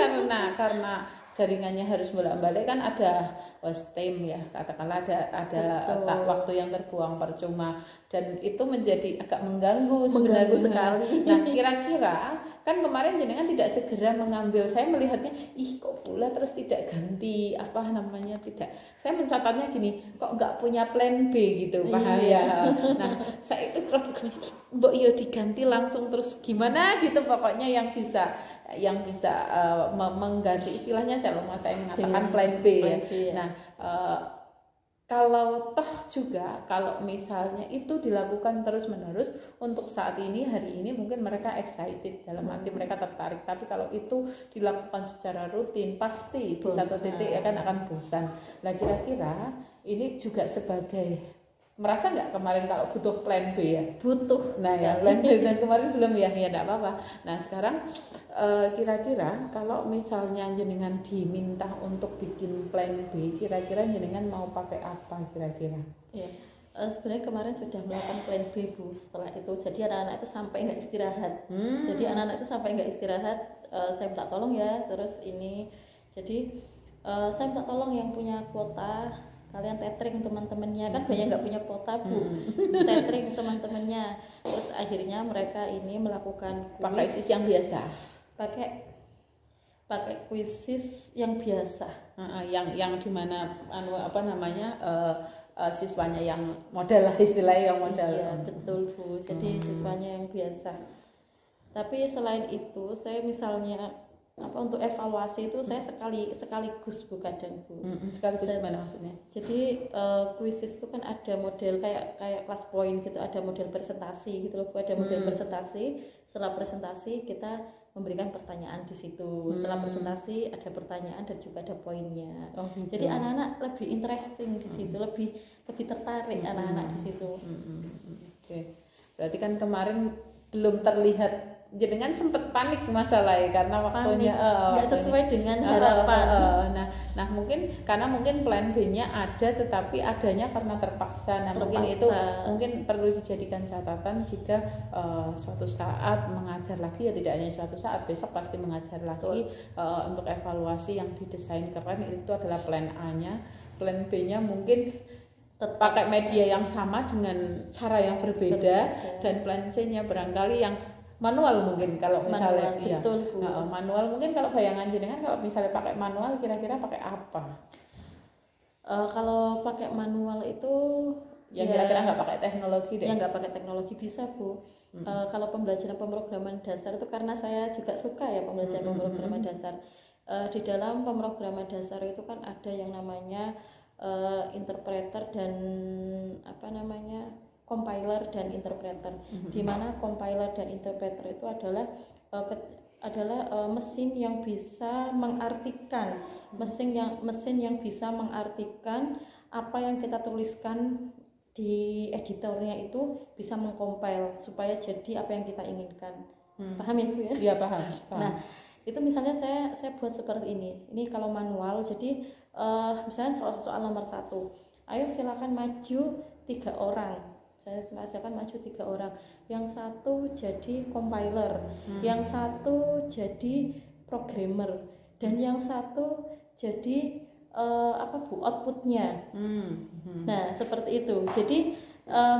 karena jaringannya harus bolak-balik kan ada lost time ya, katakanlah ada waktu yang terbuang percuma dan itu menjadi agak mengganggu sekali. Nah, kira-kira kan kemarin jenengan tidak segera mengambil, saya melihatnya kok pula terus tidak ganti tidak, saya mencatatnya gini, kok nggak punya plan B gitu, paham ya. Nah, saya itu mbok yo diganti langsung terus gimana gitu, pokoknya yang bisa mengganti, istilahnya saya mengatakan plan B ya. Nah, kalau toh juga kalau misalnya itu dilakukan terus-menerus untuk saat ini, hari ini mungkin mereka excited, dalam arti mereka tertarik, tapi kalau itu dilakukan secara rutin pasti di satu titik akan bosan. Nah, kira-kira ini juga sebagai, merasa nggak kemarin kalau butuh plan B ya? Butuh. Nah ya, plan B dan kemarin belum ya enggak apa-apa. Nah sekarang kira-kira kalau misalnya jenengan diminta untuk bikin plan B, kira-kira jenengan mau pakai apa kira-kira? Ya, sebenarnya kemarin sudah melakukan plan B Bu. Setelah itu jadi anak-anak itu sampai nggak istirahat. Jadi anak-anak itu sampai nggak istirahat, saya minta tolong ya. Terus ini, jadi saya minta tolong yang punya kuota, kalian tethering teman-temannya, kan banyak nggak punya kuota Bu, tethering teman-temannya. Terus akhirnya mereka ini melakukan kuis, pakai quiz yang biasa, pakai quizzes yang biasa, yang dimana siswanya yang model lah, istilahnya yang model. Iya betul Bu, jadi siswanya yang biasa. Tapi selain itu saya misalnya untuk evaluasi itu saya sekaligus Bu kadang Bu. Sekaligus gimana maksudnya? Jadi quizzes itu kan ada model kayak kelas poin gitu, ada model presentasi gitu loh Bu, ada model presentasi. Setelah presentasi kita memberikan pertanyaan di situ. Setelah presentasi ada pertanyaan dan juga ada poinnya. Gitu. Jadi anak-anak lebih interesting di situ, lebih tertarik anak-anak di situ. Oke. Berarti kan kemarin belum terlihat, jenengan sempat panik masalahnya karena waktunya nggak sesuai dengan harapan. Nah mungkin plan B-nya ada, tetapi adanya karena terpaksa. Nah mungkin itu perlu dijadikan catatan jika suatu saat mengajar lagi, ya tidak hanya suatu saat, besok pasti mengajar lagi, untuk evaluasi yang didesain keren itu adalah plan A-nya. Plan B-nya mungkin pakai media yang sama dengan cara yang berbeda, dan plan C-nya barangkali yang manual mungkin kalau misalnya manual mungkin. Kalau bayangan jenengan kalau misalnya pakai manual kira-kira pakai apa? Kalau pakai manual itu yang kira-kira nggak pakai teknologi deh. Yang nggak pakai teknologi bisa Bu. Kalau pembelajaran pemrograman dasar itu karena saya juga suka ya pembelajaran pemrograman dasar. Di dalam pemrograman dasar itu kan ada yang namanya interpreter dan compiler dan interpreter, di mana compiler dan interpreter itu adalah mesin yang bisa mengartikan, mesin yang bisa mengartikan apa yang kita tuliskan di editornya itu bisa mengcompile supaya jadi apa yang kita inginkan. Paham ya Bu ya? Iya paham. Nah itu misalnya saya buat seperti ini. Ini kalau manual, jadi misalnya soal nomor 1, ayo silakan maju 3 orang. Saya silakan maju 3 orang. Yang satu jadi compiler, yang satu jadi programmer, dan yang satu jadi outputnya. Nah, seperti itu. Jadi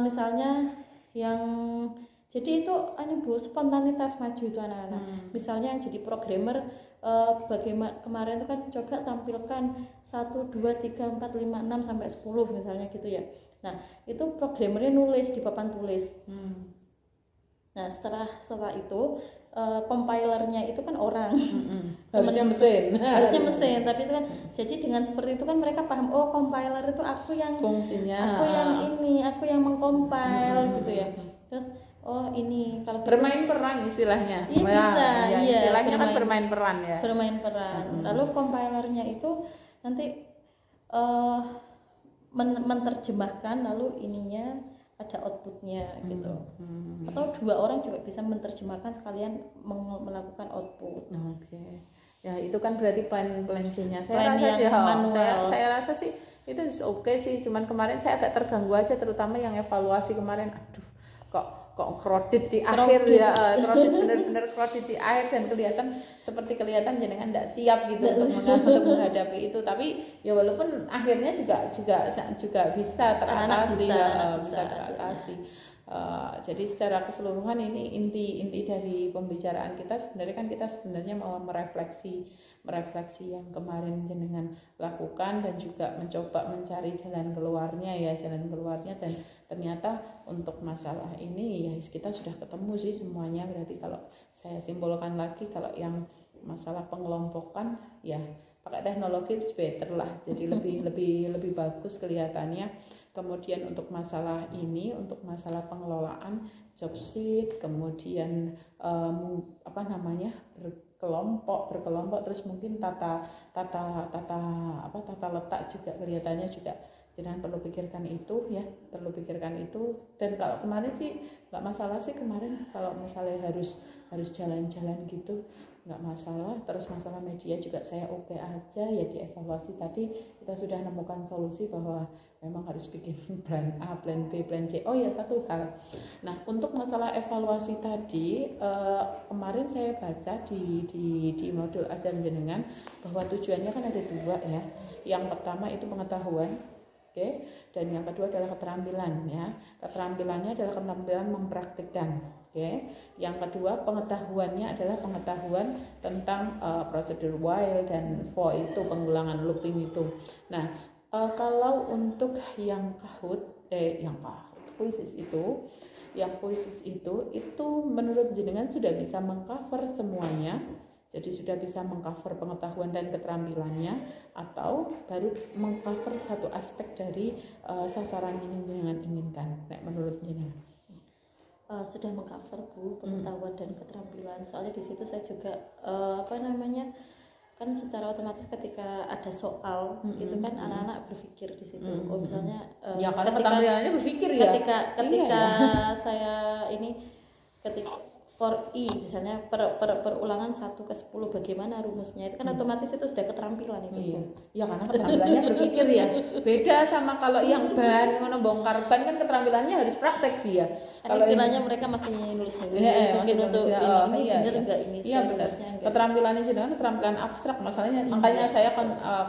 misalnya yang jadi itu Bu, spontanitas maju itu anak-anak. Misalnya yang jadi programmer bagaimana kemarin itu kan coba tampilkan 1 2 3 4 5 6 sampai 10 misalnya gitu ya. Nah, itu programmernya nulis di papan tulis. Nah, setelah itu compilernya itu kan orang. Harusnya mesin. Harusnya mesin, tapi itu kan jadi dengan seperti itu kan mereka paham, oh compiler itu aku yang fungsinya, aku yang mengcompile gitu ya. Terus oh ini kalau bermain peran istilahnya. Iya bisa, iya. Istilahnya kan bermain peran ya. Bermain peran. Lalu compilernya itu nanti menerjemahkan, lalu ininya ada outputnya gitu. Atau 2 orang juga bisa menerjemahkan sekalian melakukan output. Oke. Ya itu kan berarti plan C-nya. Plan yang manual. Saya rasa sih itu oke sih. Cuman kemarin saya agak terganggu aja, terutama yang evaluasi kemarin. Aduh, kok kredit di akhir ya, bener-bener kredit di akhir dan kelihatan jenengan tidak siap gitu untuk menghadapi itu. Tapi ya walaupun akhirnya juga bisa teratasi, bisa teratasi. Jadi secara keseluruhan ini inti dari pembicaraan kita sebenarnya kan kita mau merefleksi yang kemarin jenengan lakukan dan juga mencoba mencari jalan keluarnya dan ternyata untuk masalah ini ya kita sudah ketemu sih semuanya. Berarti kalau saya simpulkan lagi, kalau yang masalah pengelompokan ya pakai teknologi is better lah, jadi lebih bagus kelihatannya. Kemudian untuk masalah ini, untuk masalah pengelolaan job sheet, kemudian berkelompok, terus mungkin tata letak juga kelihatannya juga jangan perlu pikirkan itu. Dan kalau kemarin sih nggak masalah sih, kemarin kalau misalnya harus jalan-jalan gitu nggak masalah. Terus masalah media juga saya oke aja ya, dievaluasi tadi kita sudah nemukan solusi bahwa memang harus bikin plan A, plan B, plan C. Oh ya, satu hal. Nah, untuk masalah evaluasi tadi kemarin saya baca di modul ajaran jenengan bahwa tujuannya kan ada 2 ya. Yang pertama itu pengetahuan. Oke, dan yang kedua adalah keterampilan ya. Keterampilannya adalah keterampilan mempraktikkan. Oke. Yang kedua pengetahuannya adalah pengetahuan tentang prosedur while dan for itu pengulangan looping itu. Nah, kalau untuk yang puisis itu menurut jenengan sudah bisa mengcover semuanya. Jadi sudah bisa mengcover pengetahuan dan keterampilannya, atau baru mengcover satu aspek dari sasaran yang jenengan inginkan. Menurut jenengan sudah mengcover Bu pengetahuan dan keterampilan. Soalnya di situ saya juga kan secara otomatis ketika ada soal itu kan anak-anak berpikir di situ. Oh misalnya ya karena keterampilannya berpikir ya. Ketika saya ketika for I misalnya perulangan 1 ke 10 bagaimana rumusnya, itu kan otomatis itu sudah keterampilan itu. Iya. Ya karena keterampilannya berpikir ya. Beda sama kalau yang ban bongkar ban kan keterampilannya harus praktek dia. Kalau istilahnya mereka masih nulis mungkin untuk ini benar enggak ini. Iya benar. Keterampilannya jenengan keterampilan abstrak masalahnya. Makanya saya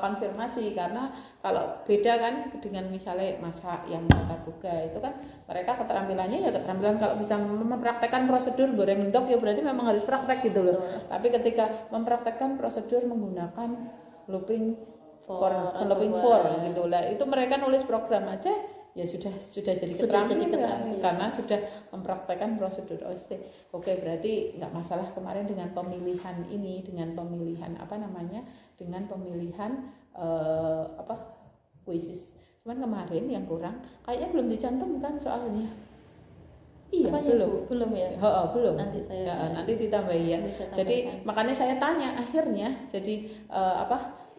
konfirmasi karena kalau beda kan dengan misalnya masak yang tatap muka itu kan mereka keterampilannya ya keterampilan kalau bisa mempraktekkan prosedur goreng endok ya berarti memang harus praktek gitu loh. Tapi ketika mempraktekkan prosedur menggunakan looping for gitu lah, itu mereka nulis program aja ya sudah jadi keterampilan karena sudah mempraktekkan prosedur OC. Oke, berarti nggak masalah kemarin dengan pemilihan ini, dengan pemilihan kuisis. Cuman kemarin yang kurang kayaknya belum dicantumkan soalnya. Iya, belum ya. Belum. Nanti ditambahin ya. Jadi makanya saya tanya akhirnya. Jadi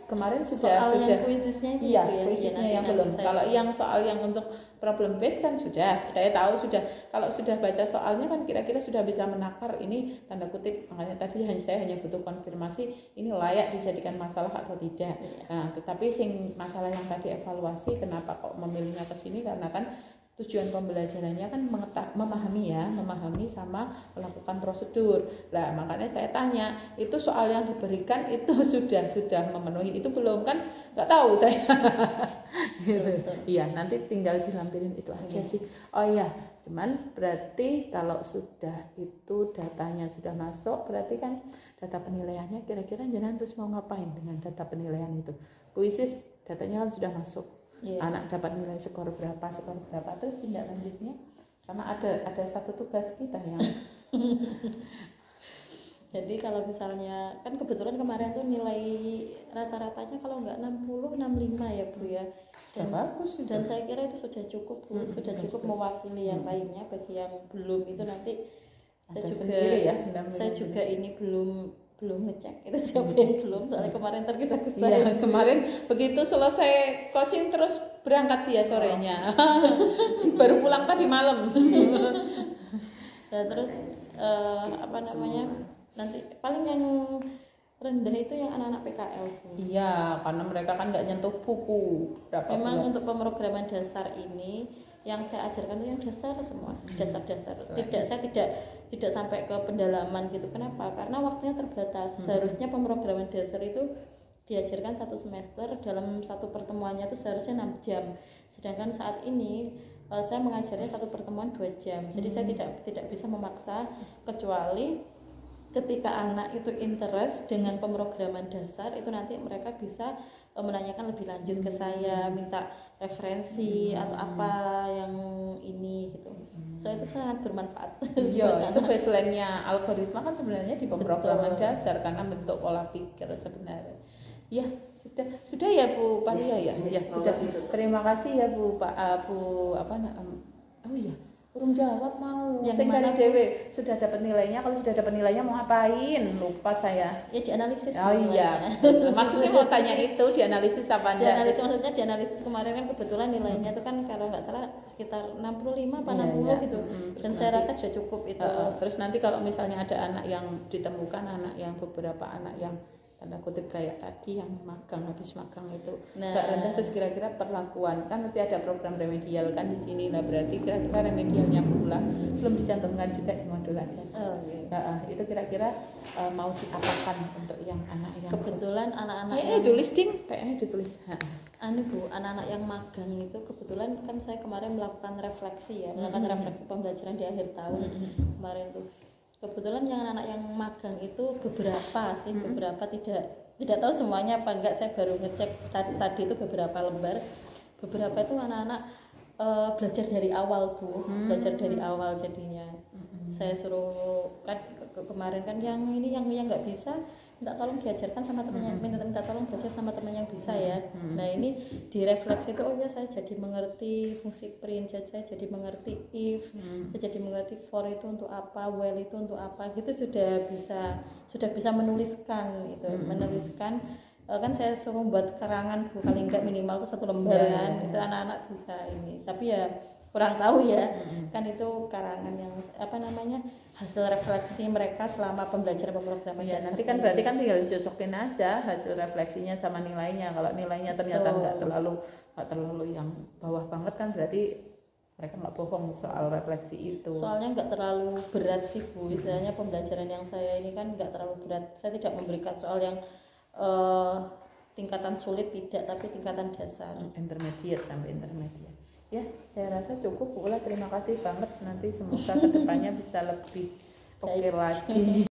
kemarin sudah yang kuisisnya itu kuisisnya yang belum. Kalau yang soal yang untuk problem base kan sudah, saya tahu sudah. Kalau sudah baca soalnya kan kira-kira sudah bisa menakar ini tanda kutip. Makanya tadi saya hanya butuh konfirmasi ini layak dijadikan masalah atau tidak. Nah, tetapi masalah yang tadi evaluasi kenapa kok memilihnya ke sini karena kan tujuan pembelajarannya kan memahami sama melakukan prosedur. Lah makanya saya tanya, itu soal yang diberikan itu sudah memenuhi itu belum, kan nggak tahu saya. Iya, nanti tinggal dilampirin itu aja sih. Oh iya, cuman berarti kalau sudah itu datanya sudah masuk, berarti kan data penilaiannya kira-kira jenengan terus mau ngapain dengan data penilaian itu? Puisis datanya kan sudah masuk. Anak dapat nilai skor berapa, terus tindak lanjutnya karena ada satu tugas kita yang jadi kalau misalnya kan kebetulan kemarin tuh nilai rata-ratanya kalau nggak 60, 65 ya Bu ya, dan bagus itu. Dan saya kira itu sudah cukup Bu, sudah cukup mewakili yang lainnya. Bagi yang belum itu nanti saya juga ini belum ngecek itu siapa yang belum, soalnya kemarin tergesa-gesa. Iya, kemarin begitu selesai coaching terus berangkat dia sorenya. Baru pulang tadi malam. Nah, terus nanti paling yang rendah itu yang anak-anak PKL. Iya, karena mereka kan nggak nyentuh buku. Memang untuk pemrograman dasar ini yang saya ajarkan itu yang dasar semua, dasar-dasar. Saya tidak sampai ke pendalaman gitu. Kenapa? Karena waktunya terbatas. Seharusnya pemrograman dasar itu diajarkan 1 semester, dalam satu pertemuannya itu seharusnya 6 jam. Sedangkan saat ini saya mengajarnya satu pertemuan 2 jam. Jadi saya tidak bisa memaksa, kecuali ketika anak itu interest dengan pemrograman dasar, itu nanti mereka bisa menanyakan lebih lanjut ke saya, minta referensi atau apa yang ini gitu. So itu sangat bermanfaat. Iya, itu baseline-nya algoritma kan sebenarnya di pemrograman dasar karena bentuk pola pikir sebenarnya. Ya, sudah ya Bu Palia ya. Ya, sudah. Terima kasih ya Bu oh iya. Urung jawab mau. Sing dari dewe sudah dapat nilainya. Kalau sudah dapat nilainya mau ngapain? Lupa saya. Ya dianalisis. Oh iya. Maksudnya mau tanya itu dianalisis apa enggak? Maksudnya dianalisis kemarin kan kebetulan nilainya itu kan kalau nggak salah sekitar 65 apa 60 gitu. Dan saya rasa sudah cukup itu. Terus nanti kalau misalnya ada anak yang ditemukan, beberapa anak yang tanda kutip kayak tadi yang habis magang itu nggak rendah, terus kira-kira perlakuan kan mesti ada program remedial kan di sini. Nah berarti kira-kira remedialnya pula belum dicantumkan juga di modul aja. Itu kira-kira mau diapakan untuk yang anak yang kebetulan anak-anak tulis ding kayaknya ditulis Bu, anak-anak yang magang itu kebetulan kan saya kemarin melakukan refleksi refleksi pembelajaran di akhir tahun kemarin tuh. Kebetulan yang anak-anak yang magang itu beberapa tidak tahu semuanya apa enggak, saya baru ngecek tadi itu beberapa lembar. Beberapa itu anak-anak belajar dari awal Bu, belajar dari awal jadinya. Saya suruh kan kemarin kan yang nggak bisa minta tolong diajarkan sama temannya, minta tolong belajar sama teman yang bisa ya. Nah ini direfleksi itu, oh ya saya jadi mengerti fungsi print, saya jadi mengerti if, saya jadi mengerti for itu untuk apa, while itu untuk apa, gitu sudah bisa menuliskan itu, menuliskan. Kan saya suruh buat karangan Bu, paling enggak minimal itu 1 lembar kan, itu anak-anak bisa ini. Tapi ya kurang tahu ya, kan itu karangan yang hasil refleksi mereka selama pembelajaran pemrograman dasar. Nanti kan berarti kan tinggal dicocokin aja hasil refleksinya sama nilainya. Kalau nilainya ternyata nggak terlalu yang bawah banget kan berarti mereka nggak bohong soal refleksi itu. Soalnya nggak terlalu berat sih Bu, istilahnya pembelajaran yang saya ini kan nggak terlalu berat. Saya tidak memberikan soal yang tingkatan sulit, tidak, tapi tingkatan dasar. Intermediate sampai intermediate. Ya, saya rasa cukup. Terima kasih banget. Nanti semoga kedepannya bisa lebih oke lagi.